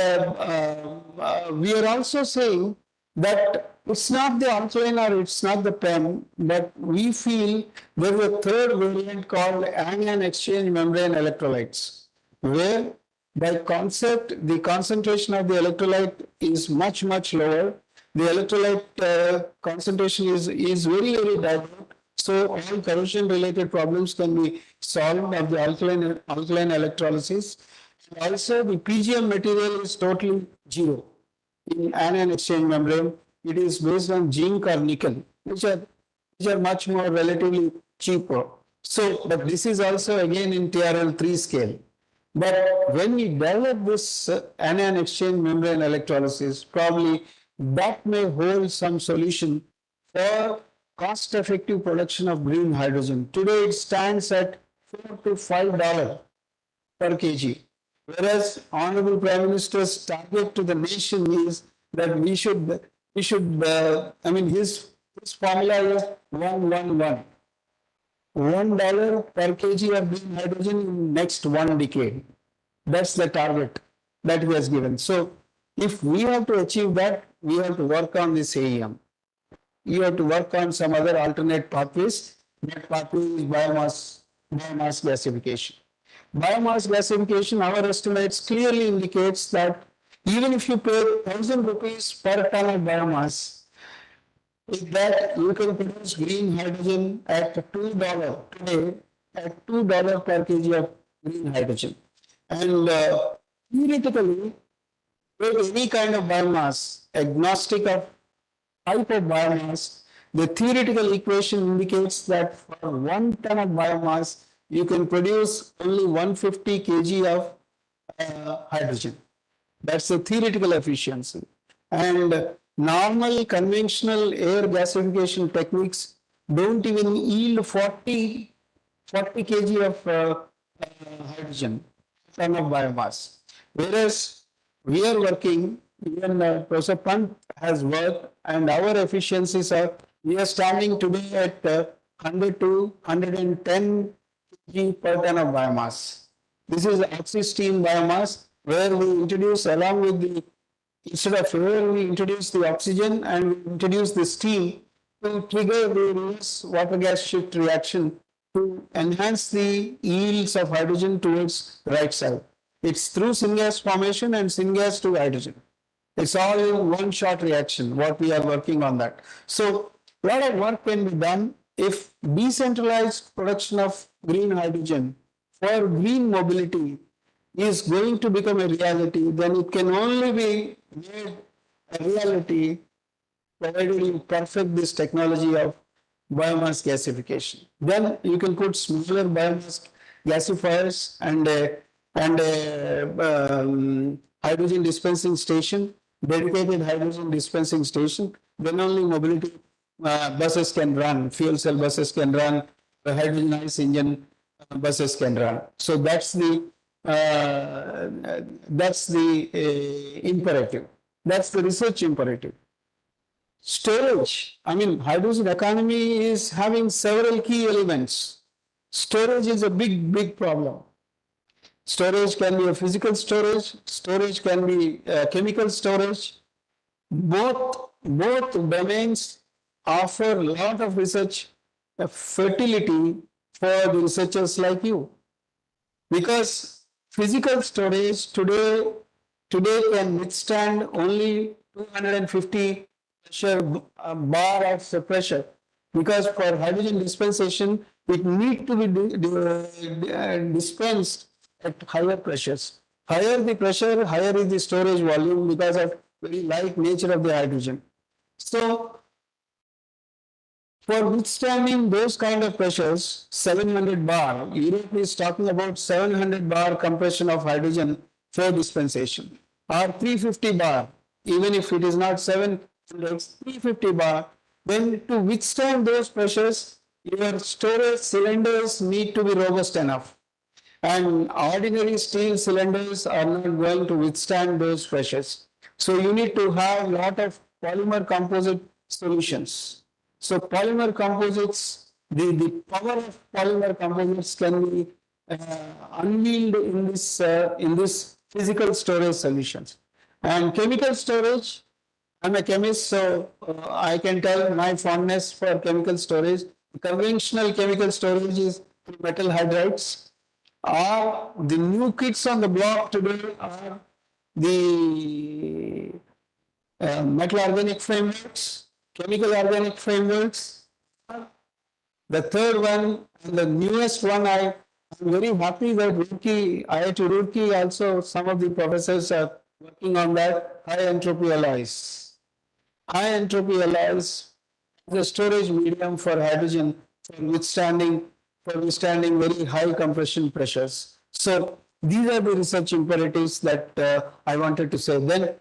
S6: we are also saying that it's not the alkaline or it's not the PEM, but we feel there is a third variant called anion exchange membrane electrolytes, where by concept the concentration of the electrolyte is much, much lower. The electrolyte concentration is very, very dilute. So all corrosion related problems can be solved of the alkaline electrolysis. Also, the PGM material is totally zero in anion exchange membrane. It is based on zinc or nickel, which are much more relatively cheaper. So, but this is also again in TRL3 scale. But when we develop this anion exchange membrane electrolysis, probably that may hold some solution for cost-effective production of green hydrogen. Today it stands at $4 to $5 per kg. Whereas Honorable Prime Minister's target to the nation is that we should his formula is 111. $1 per kg of green hydrogen in next 1 decade. That's the target that he has given. So if we have to achieve that, we have to work on this AEM. You have to work on some other alternate pathways. That pathway is biomass gasification. Biomass gasification, our estimates clearly indicates that even if you pay 1,000 rupees per ton of biomass, with that you can produce green hydrogen at $2 today, at $2 per kg of green hydrogen. And theoretically, with any kind of biomass, agnostic of type of biomass, the theoretical equation indicates that for 1 ton of biomass, you can produce only 150 kg of hydrogen. That's the theoretical efficiency. And normal conventional air gasification techniques don't even yield 40 kg of hydrogen, ton of biomass. Whereas we are working, even Professor Pant has worked, and our efficiencies are, we are standing today at 100 to 110 kg per ton of biomass. This is oxy-steam biomass, where we introduce, along with the, instead of air, we introduce the oxygen and we introduce the steam to trigger the reverse water gas shift reaction to enhance the yields of hydrogen towards the right side. It's through syngas formation and syngas to hydrogen. It's all in one shot reaction, what we are working on that. So a lot of work can be done if decentralized production of green hydrogen for green mobility is going to become a reality, then it can only be made a reality provided you perfect this technology of biomass gasification. Then you can put smaller biomass gasifiers and hydrogen dispensing station. dedicated hydrogen dispensing station, then only mobility buses can run, fuel cell buses can run, the hydrogenized engine buses can run. So that's the imperative. That's the research imperative. Storage. I mean, hydrogen economy is having several key elements. Storage is a big problem. Storage can be a physical storage, storage can be chemical storage. Both domains offer a lot of research fertility for the researchers like you. Because physical storage today can withstand only 250 pressure bar of pressure. Because for hydrogen dispensation, it needs to be dispensed at higher pressures. Higher the pressure, higher is the storage volume because of very light nature of the hydrogen. So, for withstanding those kind of pressures, 700 bar, Europe is talking about 700 bar compression of hydrogen for dispensation, or 350 bar, even if it is not 700, 350 bar, then to withstand those pressures, your storage cylinders need to be robust enough. And ordinary steel cylinders are not going to withstand those pressures. So you need to have a lot of polymer composite solutions. So polymer composites, the power of polymer composites can be unveiled in this physical storage solutions. And chemical storage, I'm a chemist, so I can tell my fondness for chemical storage. Conventional chemical storage is metal hydrides. The new kits on the block today are the metal organic frameworks, chemical organic frameworks. The third one, and the newest one, I'm very happy that IIT Roorkee also, some of the professors are working on that, high entropy alloys. High entropy alloys is a storage medium for hydrogen for withstanding very high compression pressures. So these are the research imperatives that I wanted to say. Then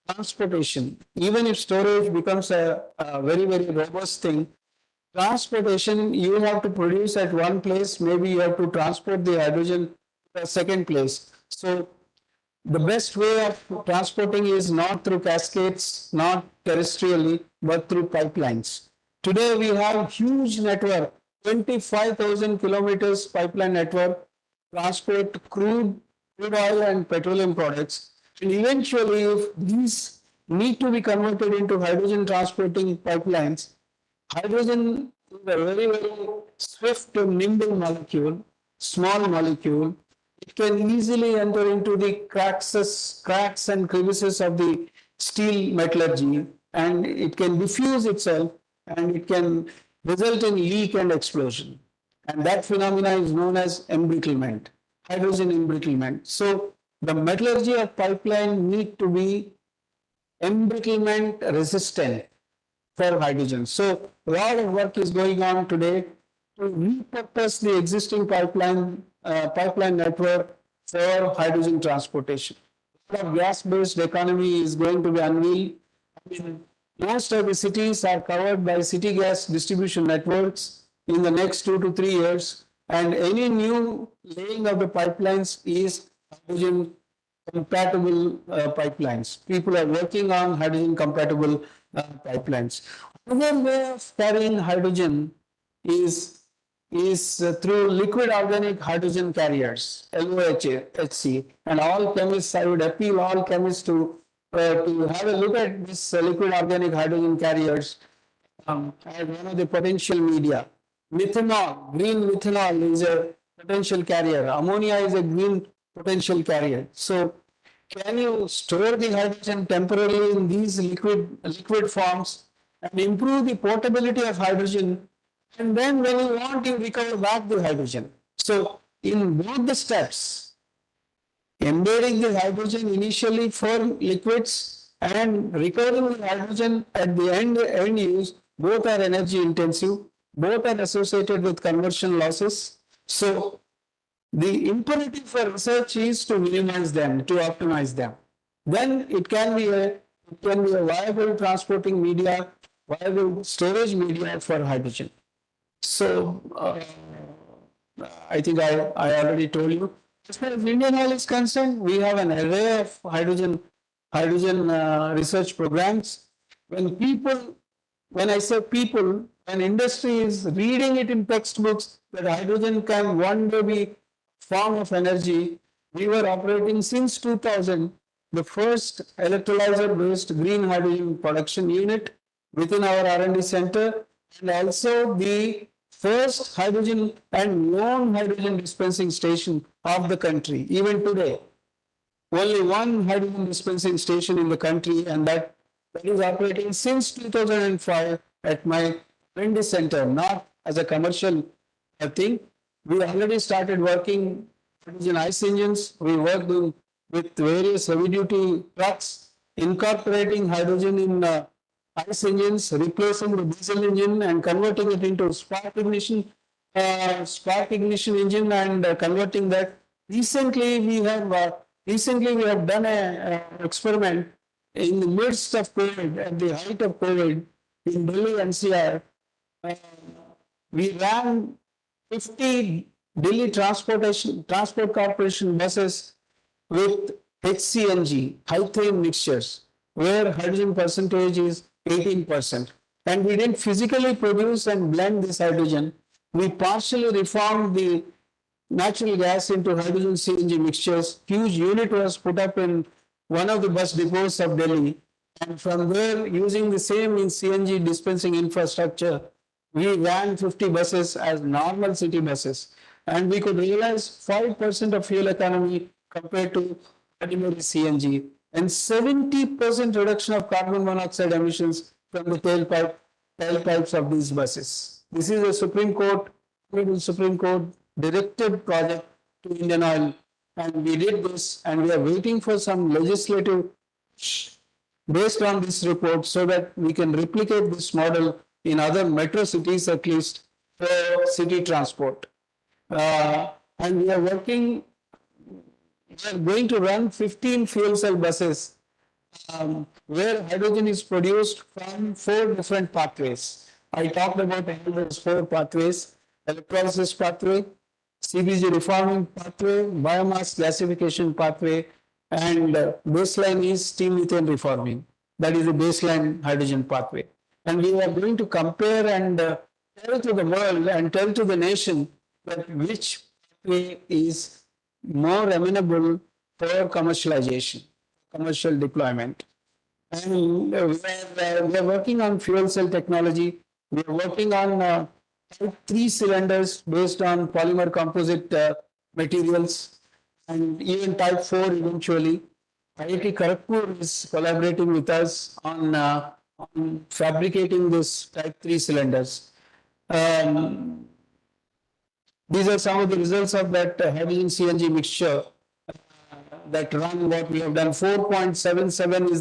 S6: transportation, even if storage becomes a very robust thing, transportation, you have to produce at one place, maybe you have to transport the hydrogen to a second place. So the best way of transporting is not through cascades, not terrestrially, but through pipelines. Today we have huge network, 25,000 kilometers pipeline network, transport crude oil and petroleum products. And eventually, if these need to be converted into hydrogen transporting pipelines, hydrogen is a very swift and nimble molecule, small molecule. It can easily enter into the cracks and crevices of the steel metallurgy, and it can diffuse itself, and it can result in leak and explosion. And that phenomena is known as embrittlement, hydrogen embrittlement. So the metallurgy of pipeline need to be embrittlement resistant for hydrogen. So a lot of work is going on today to repurpose the existing pipeline network for hydrogen transportation. Gas-based economy is going to be unveiled. I mean, most of the cities are covered by city gas distribution networks in the next 2 to 3 years, and any new laying of the pipelines is hydrogen compatible pipelines. People are working on hydrogen compatible pipelines. Another way of carrying hydrogen is through liquid organic hydrogen carriers, LOHC, and all chemists, I would appeal all chemists to have a look at this liquid organic hydrogen carriers as one of the potential media. Methanol, green methanol is a potential carrier. Ammonia is a green potential carrier. So can you store the hydrogen temporarily in these liquid forms and improve the portability of hydrogen, and then when you want, you recover back the hydrogen. So in both the steps, embedding the hydrogen initially for liquids and recovering the hydrogen at the end use, both are energy intensive, both are associated with conversion losses. So the imperative for research is to minimize them, to optimize them. Then it can be a It can be a viable transporting media, viable storage media for hydrogen. So, I think I already told you. As far as Indian Oil is concerned, we have an array of hydrogen research programs. When I say people, when industry is reading it in textbooks that hydrogen can one day be form of energy, we were operating since 2000 the first electrolyzer-based green hydrogen production unit within our R&D center, and also the first hydrogen and non-hydrogen dispensing station of the country, even today. Only one hydrogen dispensing station in the country, and that is operating since 2005 at my R&D center, not as a commercial thing. We already started working hydrogen ICE engines. We worked with various heavy-duty trucks, incorporating hydrogen in ICE engines, replacing the diesel engine and converting it into spark ignition engine, and converting that. Recently, we have done an experiment in the midst of COVID, at the height of COVID, in Delhi NCR. We ran 50 Delhi Transport Corporation buses with HCNG, high-theme mixtures, where hydrogen percentage is 18%. And we didn't physically produce and blend this hydrogen. We partially reformed the natural gas into hydrogen CNG mixtures. Huge unit was put up in one of the bus depots of Delhi. And from there, using the same CNG dispensing infrastructure, we ran 50 buses as normal city buses. And we could realize 5% of fuel economy compared to ordinary CNG, and 70% reduction of carbon monoxide emissions from the tailpipes of these buses. This is a Supreme Court directed project to Indian Oil, and we did this, and we are waiting for some legislative based on this report so that we can replicate this model in other metro cities, at least for city transport. And we are going to run 15 fuel cell buses where hydrogen is produced from 4 different pathways. I talked about those 4 pathways: electrolysis pathway, CBG reforming pathway, biomass gasification pathway, and baseline is steam methane reforming. That is the baseline hydrogen pathway. And we are going to compare and tell to the world and tell to the nation that which pathway is more amenable for commercialization, commercial deployment. And we are working on fuel cell technology. We are working on type 3 cylinders based on polymer composite materials, and even type 4 eventually. IIT Kharagpur is collaborating with us on fabricating this type 3 cylinders. These are some of the results of that hydrogen CNG mixture that run what we have done. 4.77 is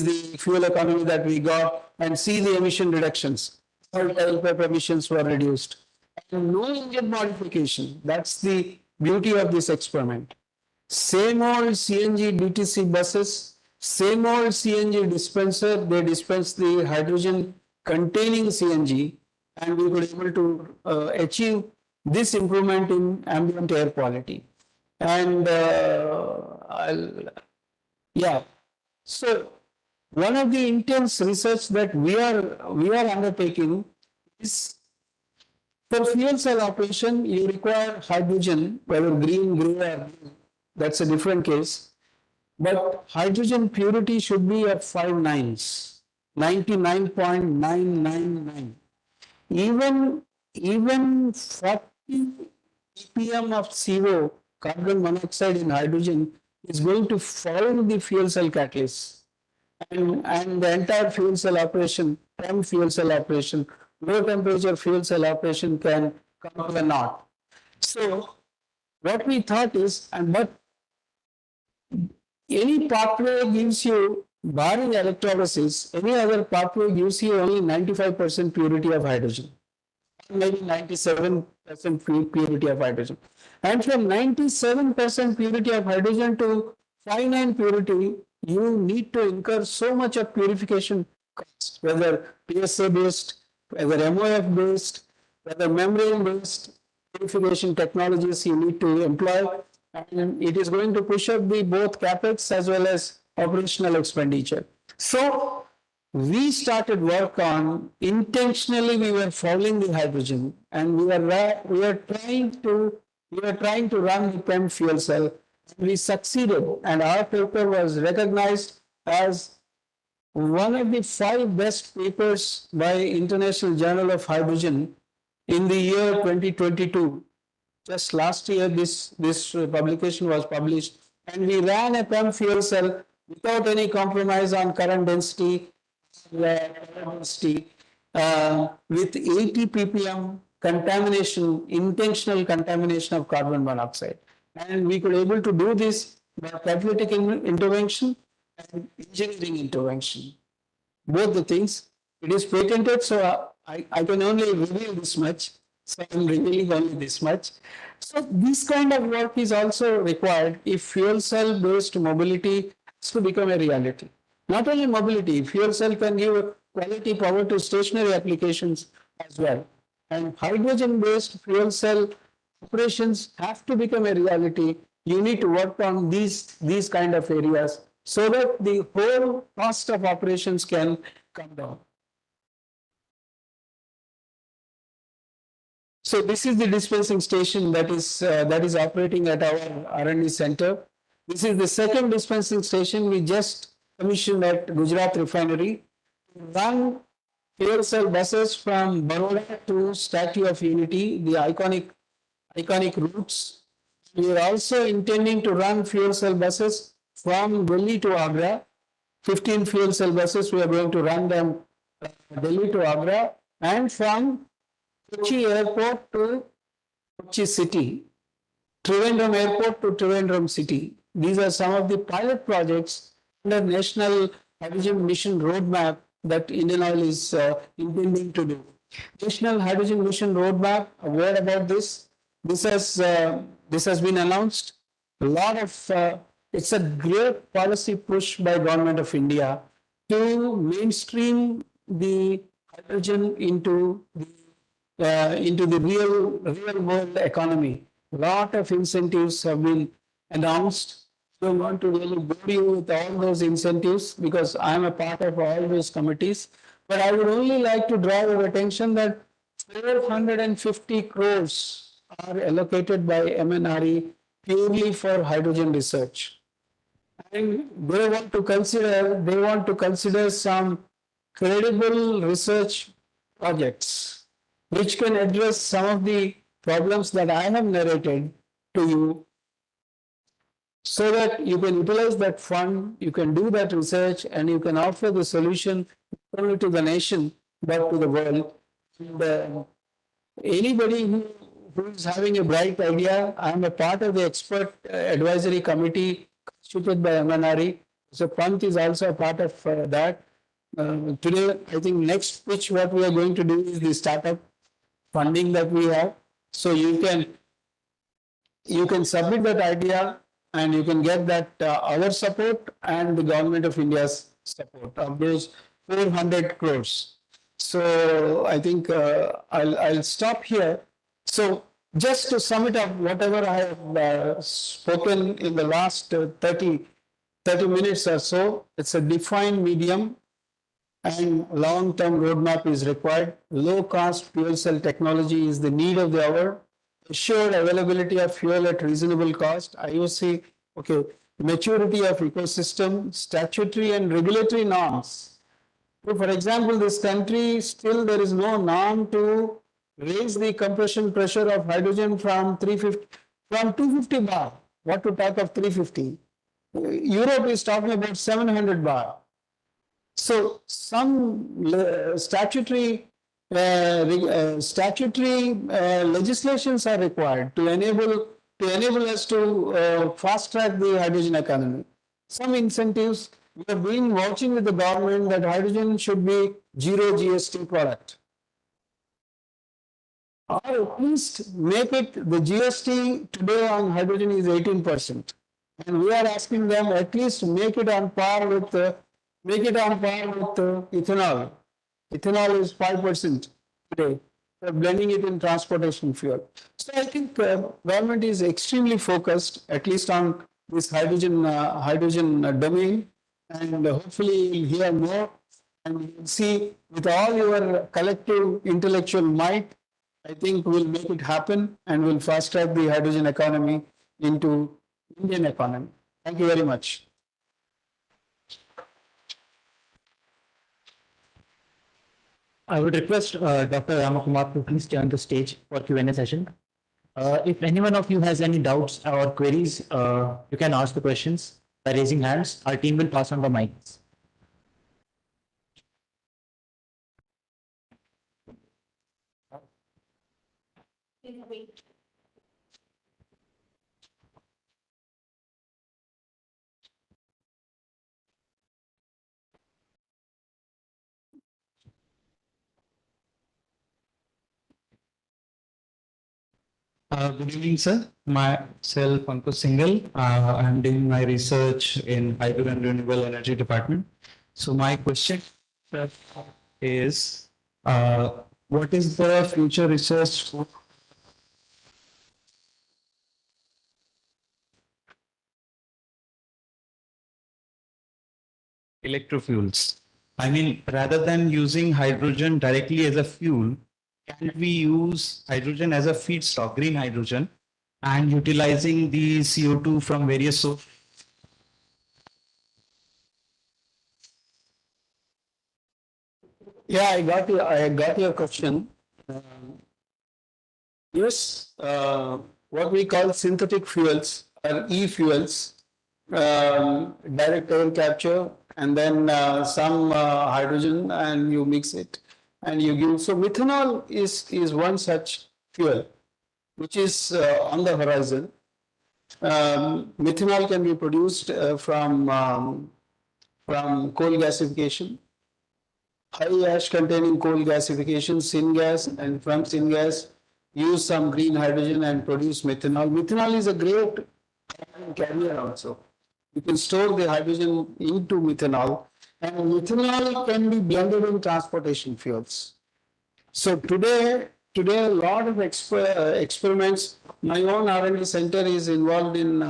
S6: the fuel economy that we got, and see the emission reductions. All tailpipe emissions were reduced. And no engine modification. That's the beauty of this experiment. Same old CNG DTC buses, same old CNG dispenser. They dispense the hydrogen containing CNG, and we were able to achieve this improvement in ambient air quality. And so one of the intense research that we are undertaking is, for fuel cell operation, you require hydrogen, whether green, gray, or blue. That's a different case. But hydrogen purity should be at 5 nines, 99.999. Even 40 ppm of CO, carbon monoxide in hydrogen, is going to follow the fuel cell catalyst. And the entire fuel cell operation, low temperature fuel cell operation can come to a naught. So what we thought is, but any pathway gives you, barring electrolysis, any other pathway gives you only 95% purity of hydrogen, maybe 97% purity of hydrogen. And from 97% purity of hydrogen to 5.9 purity, you need to incur so much of purification cost, whether PSA based, whether MOF based, whether membrane based purification technologies you need to employ, and it is going to push up the both capex as well as operational expenditure. So we started work on intentionally we were following the hydrogen, and we were trying to run the PEM fuel cell. We succeeded, and our paper was recognized as one of the 5 best papers by International Journal of Hydrogen in the year 2022. Just last year, this publication was published, and we ran a PEM fuel cell without any compromise on current density, with 80 ppm contamination, intentional contamination of carbon monoxide. And we could able to do this by catalytic intervention and engineering intervention. Both the things. It is patented, so I can only reveal this much. So I'm revealing only this much. So this kind of work is also required if fuel cell based mobility has to become a reality. Not only mobility, fuel cell can give quality power to stationary applications as well. And hydrogen based fuel cell operations have to become a reality. You need to work on these kind of areas so that the whole cost of operations can come down. So this is the dispensing station that is operating at our R&D center. This is the second dispensing station we just commissioned at Gujarat Refinery. Run fuel cell buses from Baroda to Statue of Unity, the iconic routes. We are also intending to run fuel cell buses from Delhi to Agra. 15 fuel cell buses, we are going to run them Delhi to Agra, and from Kochi Airport to Kochi City, Trivandrum Airport to Trivandrum City. These are some of the pilot projects under National Hydrogen Mission Roadmap that Indian Oil is intending to do. National Hydrogen Mission Roadmap, a word about this. This has been announced. A lot of it's a great policy push by Government of India to mainstream the hydrogen into the real world economy. A lot of incentives have been announced. I don't want to really bore you with all those incentives because I am a part of all those committees. But I would only like to draw your attention that 450 crores are allocated by MNRE purely for hydrogen research. And they want to consider some credible research projects which can address some of the problems that I have narrated to you, so that you can utilize that fund, you can do that research, and you can offer the solution not only to the nation but to the world. And, anybody who is having a bright idea, I am a part of the expert advisory committee constituted by MNRE. So Pant is also a part of that. Today, I think next pitch what we are going to do is the startup funding that we have. So you can submit that idea and you can get that our support and the Government of India's support of those 400 crores. So I think I'll stop here. So just to sum it up, whatever I have spoken in the last 30 minutes or so, it's a defined medium and long-term roadmap is required. Low-cost fuel cell technology is the need of the hour. Assured availability of fuel at reasonable cost. IOC, okay, maturity of ecosystem, statutory and regulatory norms. So for example, this country, still there is no norm to raise the compression pressure of hydrogen from 250 bar. What to talk of 350? Europe is talking about 700 bar. So some statutory legislations are required to enable us to fast track the hydrogen economy. Some incentives, we have been watching with the government that hydrogen should be zero GST product. Or at least make it, the GST today on hydrogen is 18%. And we are asking them at least make it on par with ethanol. Ethanol is 5% today. We're blending it in transportation fuel. So I think government is extremely focused, at least on this hydrogen domain, and hopefully we'll hear more and we'll see with all your collective intellectual might. I think we'll make it happen and we'll fast track the hydrogen economy into Indian economy. Thank you very much.
S3: I would request Dr. Ramakumar to please join the stage for Q&A session. If any one of you has any doubts or queries, you can ask the questions by raising hands. Our team will pass on the mics.
S7: Good evening, sir. Myself, Ankush Singhal. I'm doing my research in Hydro and Renewable Energy Department. So my question sir, is, what is the future research for electrofuels? I mean, rather than using hydrogen directly as a fuel, can we use hydrogen as a feedstock, green hydrogen, and utilizing the CO2 from various sources?
S6: Yeah, I got your question. Yes, what we call synthetic fuels or e-fuels, direct air capture, and then some hydrogen, and you mix it, and you give. So methanol is one such fuel, which is on the horizon. Methanol can be produced from coal gasification, high ash containing coal gasification, syngas, and from syngas, use some green hydrogen and produce methanol. Methanol is a great carrier also. You can store the hydrogen into methanol, and methanol can be blended in transportation fuels. So today a lot of experiments. My own R&D center is involved in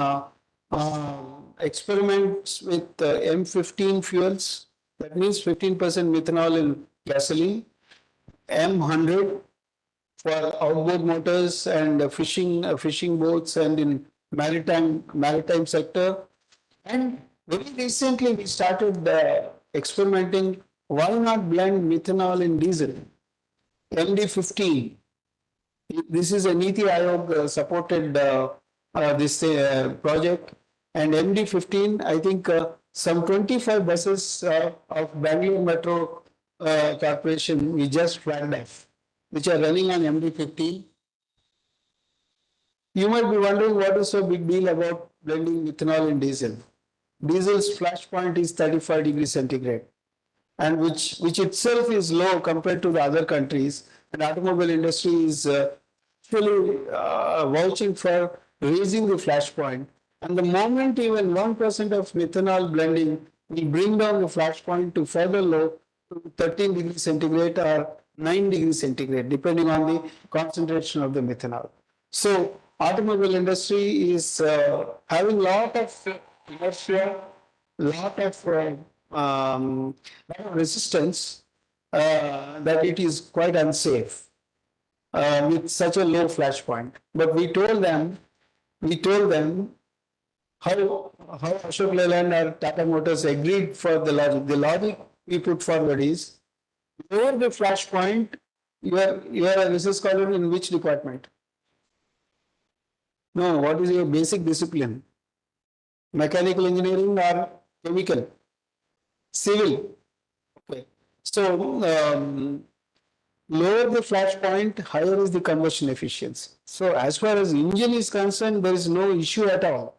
S6: experiments with M15 fuels. That means 15% methanol in gasoline. M100 for outboard motors and fishing boats and in maritime sector. And very recently we started experimenting. Why not blend methanol in diesel? MD15. This is a NITI Aayog supported this project. And MD15, I think some 25 buses of Bangalore Metro Corporation we just flagged off, which are running on MD15. You might be wondering what is so big deal about blending methanol in diesel. Diesel's flash point is 35 degrees centigrade, and which itself is low compared to the other countries. And automobile industry is actually vouching for raising the flash point. And the moment even 1% of methanol blending will bring down the flash point to further low, to 13 degrees centigrade or 9 degrees centigrade, depending on the concentration of the methanol. So automobile industry is having lot of inertia, lot of resistance that it is quite unsafe with such a low flash point. But we told them how Ashok Leyland or Tata Motors agreed for the logic. The logic we put forward is lower the flash point. You are a research scholar in which department? No, what is your basic discipline? Mechanical engineering or chemical? Civil. Okay. So lower the flash point, higher is the combustion efficiency. So as far as engine is concerned, there is no issue at all.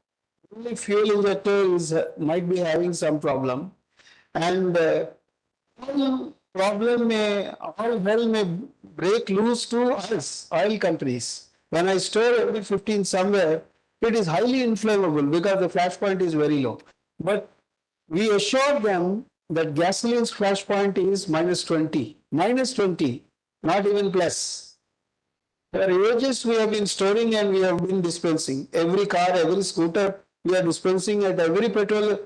S6: Only fuel injector might be having some problem, and all hell may break loose to us, oil companies. When I store every 15 somewhere, it is highly inflammable because the flash point is very low. But we assured them that gasoline's flash point is minus 20, not even plus. For ages we have been storing and we have been dispensing. Every car, every scooter, we are dispensing at every petrol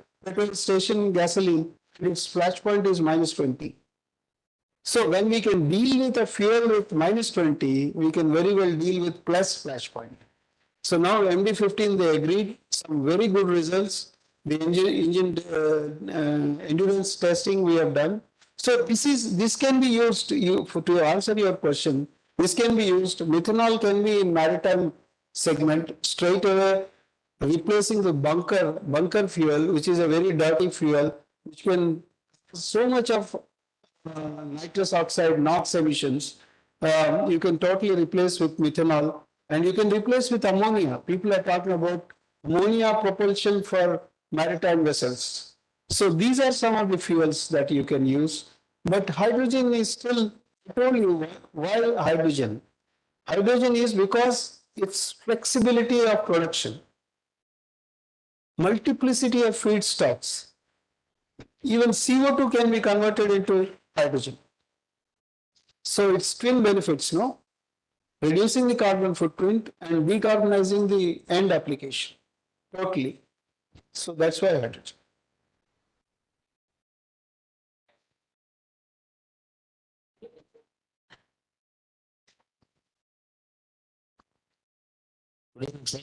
S6: station gasoline, its flash point is minus 20. So when we can deal with a fuel with minus 20, we can very well deal with plus flash point. So now MD15, they agreed, some very good results. The engine endurance testing we have done. So this can be used to answer your question. This can be used. Methanol can be in maritime segment straight away, replacing the bunker fuel, which is a very dirty fuel, which can so much of nitrous oxide, NOx emissions. You can totally replace with methanol, and you can replace with ammonia. People are talking about ammonia propulsion for maritime vessels. So these are some of the fuels that you can use. But hydrogen is still, I told you, why hydrogen? Hydrogen is because its flexibility of production, multiplicity of feedstocks. Even CO2 can be converted into hydrogen. So it's twin benefits, no? Reducing the carbon footprint and decarbonizing the end application totally. So that's why hydrogen.
S8: Good evening, sir.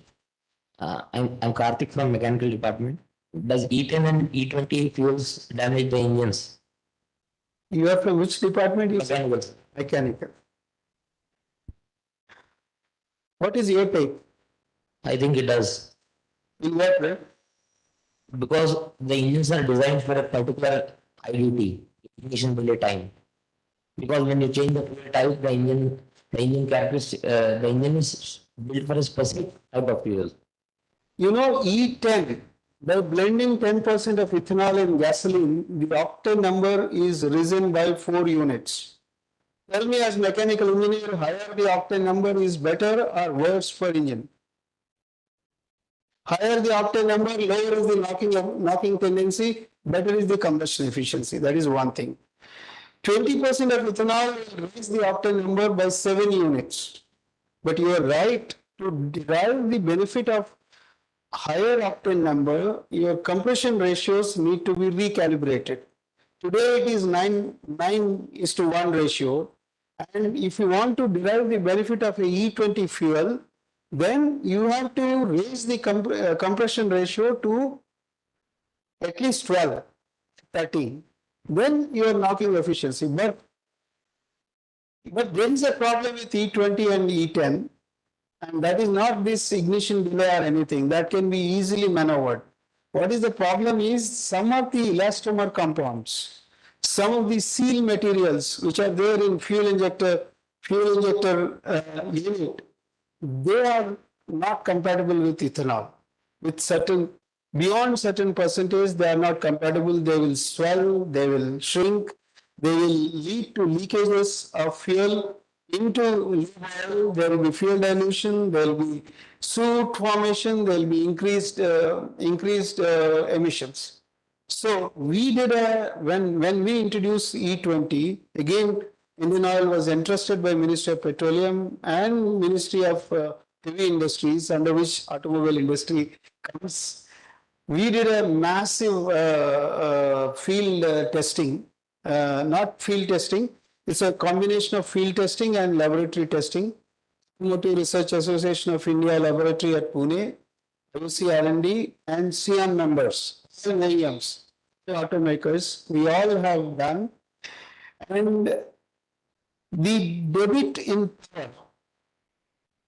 S8: I'm Karthik from mechanical department. Does E10 and E20 fuels damage the engines?
S6: You are from which department?
S8: Mechanical.
S6: Mechanical. What is your take?
S8: I think it does.
S6: In what way?
S8: Because the engines are designed for a particular IDT, ignition delay time. Because when you change the fuel type, the engine characteristic, the engine is built for a specific type of fuel.
S6: You know, E10, by blending 10% of ethanol in gasoline, the octane number is risen by 4 units. Tell me, as mechanical engineer, higher the octane number is better or worse for engine? Higher the octane number, lower is the knocking tendency, better is the combustion efficiency. That is one thing. 20% of ethanol will raise the octane number by 7 units. But you are right, to derive the benefit of higher octane number, your compression ratios need to be recalibrated. Today it is 9:1 ratio. And if you want to derive the benefit of a E20 fuel, then you have to raise the compression ratio to at least 12, 13. Then your knocking efficiency. But there is a problem with E20 and E10, and that is not this ignition delay or anything. That can be easily maneuvered. What is the problem is some of the elastomer compounds, some of the seal materials which are there in fuel injector unit, they are not compatible with ethanol. With beyond certain percentage, they are not compatible. They will swell, they will shrink, they will lead to leakages of fuel into oil. There will be fuel dilution, there will be soot formation, there will be increased emissions. So we did when we introduced E20, again, Indian Oil was entrusted by Ministry of Petroleum and Ministry of Heavy Industries, under which automobile industry comes. We did a massive field testing, not field testing. It's a combination of field testing and laboratory testing. Automotive Research Association of India Laboratory at Pune, IIT R&D, and CM members, OEMs, automakers, we all have done. And the debit in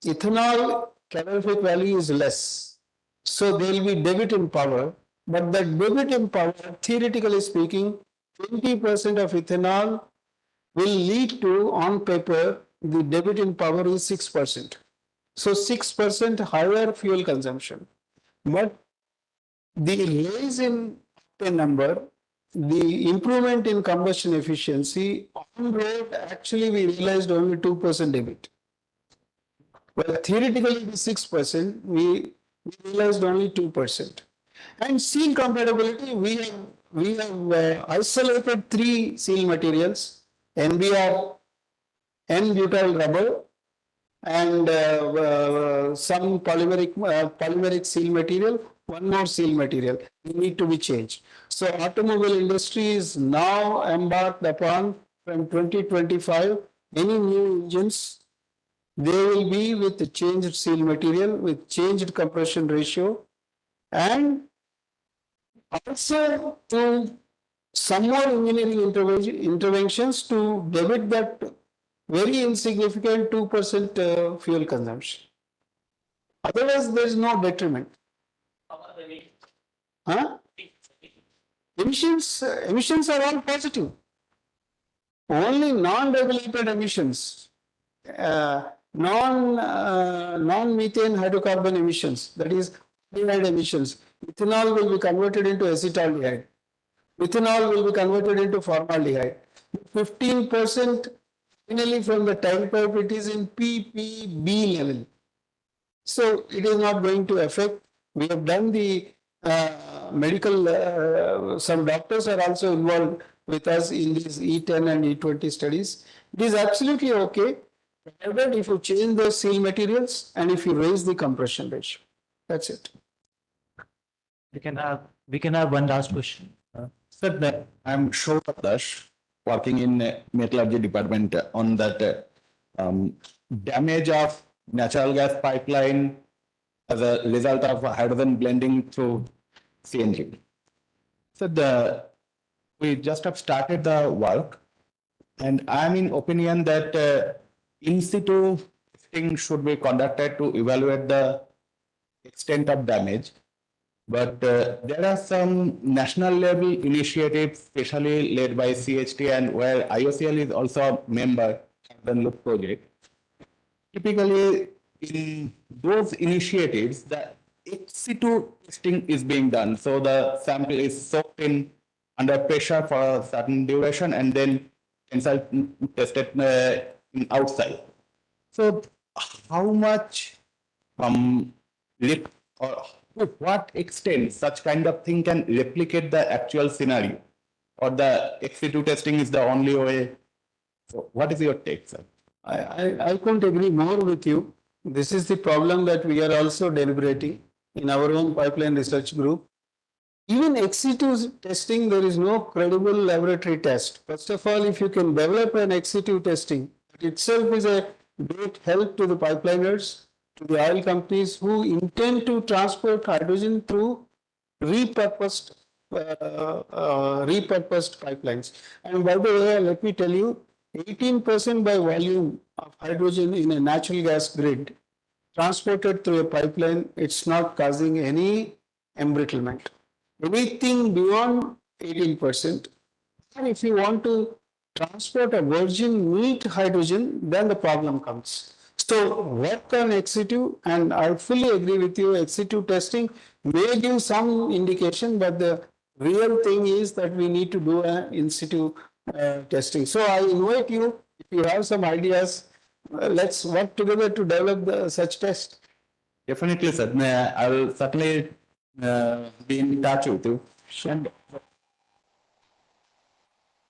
S6: ethanol calorific value is less. So there will be debit in power, but that debit in power, theoretically speaking, 20% of ethanol will lead to, on paper, the debit in power is 6%. So 6% higher fuel consumption. But the rise in the number, the improvement in combustion efficiency, on road, actually we realized only 2% debit. Well, theoretically it is 6%. we realized only 2%. And seal compatibility, we have isolated 3 seal materials: NBR, N-butyl rubber, and some polymeric seal material, one more seal material need to be changed. So automobile industry is now embarked upon, from 2025, any new engines, they will be with the changed seal material, with changed compression ratio, and also to some more engineering interventions to debit that very insignificant 2% fuel consumption. Otherwise, there is no detriment. Huh? Emissions are all positive. Only non-regulated emissions, non-methane hydrocarbon emissions, that is aldehyde emissions. Ethanol will be converted into acetaldehyde. Ethanol will be converted into formaldehyde. 15% finally from the tailpipe, it is in ppb level. So it is not going to affect. We have done the medical, some doctors are also involved with us in these E10 and E20 studies. It is absolutely okay, provided if you change the seal materials and if you raise the compression ratio. That's it.
S3: We can have one last question.
S9: Sir, I'm Shobhadash, working in metallurgy department on that damage of natural gas pipeline as a result of hydrogen blending through CNG. So we just have started the work, and I'm in opinion that in situ testing should be conducted to evaluate the extent of damage. But there are some national level initiatives, especially led by CHT and where IOCL is also a member of the LOOK project. Typically, in those initiatives, the ex situ testing is being done. So the sample is soaked in under pressure for a certain duration and then tested in outside. So how much or to what extent such kind of thing can replicate the actual scenario, or the ex situ testing is the only way? So what is your take, sir?
S6: I couldn't agree more with you. This is the problem that we are also deliberating in our own pipeline research group. Even ex situ testing, there is no credible laboratory test. First of all, if you can develop an ex situ testing, it itself is a great help to the pipeliners, to the oil companies who intend to transport hydrogen through repurposed pipelines. And by the way, let me tell you, 18% by volume of hydrogen in a natural gas grid transported through a pipeline, it's not causing any embrittlement. Anything beyond 18%, and if you want to transport a virgin neat hydrogen, then the problem comes. So work on ex situ, and I fully agree with you, ex situ testing may give some indication, but the real thing is that we need to do an in situ testing. So I invite you, if you have some ideas, let's work together to develop such test.
S9: Definitely, sir. I will certainly be in touch with you.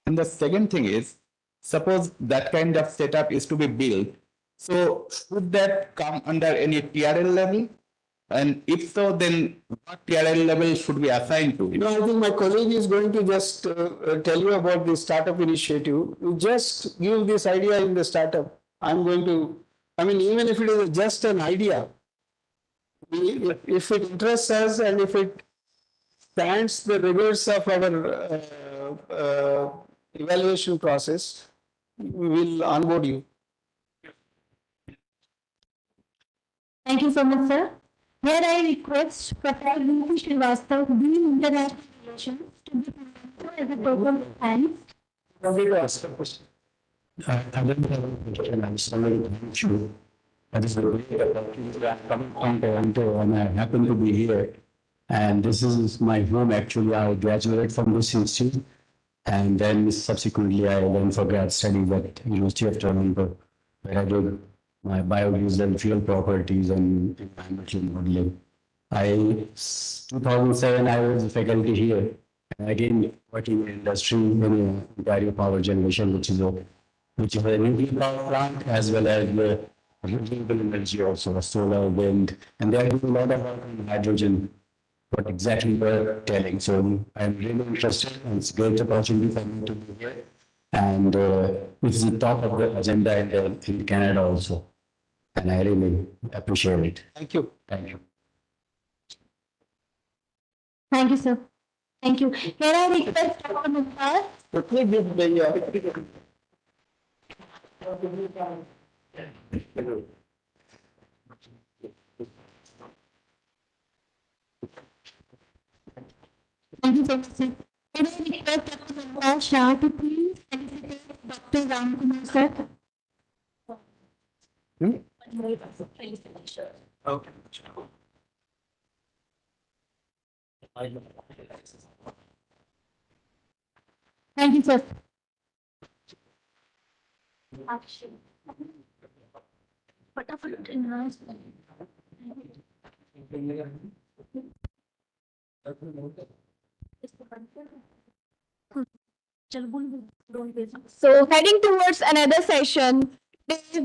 S9: And the second thing is, suppose that kind of setup is to be built. So should that come under any TRL level? And if so, then what TRL level should be assigned to?
S6: I think my colleague is going to just tell you about the startup initiative. You just give this idea in the startup. I'm going to, even if it is just an idea, if it interests us and if it stands the rigors of our evaluation process, we will onboard you.
S1: Thank you so much, sir. Here I request Professor Rupi Srivastava, Dean International Relations, to be presented as a program of science.
S4: I don't have a question. I'm sorry to thank you. That is a great opportunity. I'm coming from Toronto and I happen to be here. And this is my home actually. I graduated from this institute and then subsequently I went for grad studies at University of Toronto, where I did my biodiesel and fuel properties and environmental modeling. 2007, I was a faculty here. And again, working in industry in Ontario power generation, which is a nuclear power plant as well as renewable energy also, solar, wind, and they are doing a lot of work on hydrogen. What exactly you're telling. So I'm really interested, and it's a great opportunity for me to be here. And it's the top of the agenda in Canada also. And I really appreciate it.
S6: Thank you.
S4: Thank you.
S1: Thank you, sir. Thank you. Can I request Dr. Mumtaz? Thank you so much, sir. Can I request Dr. Mumtaz Shah to please felicitate Dr. Ramkumar, sir?
S6: Okay.
S1: Thank you, sir.
S2: So heading towards another session, today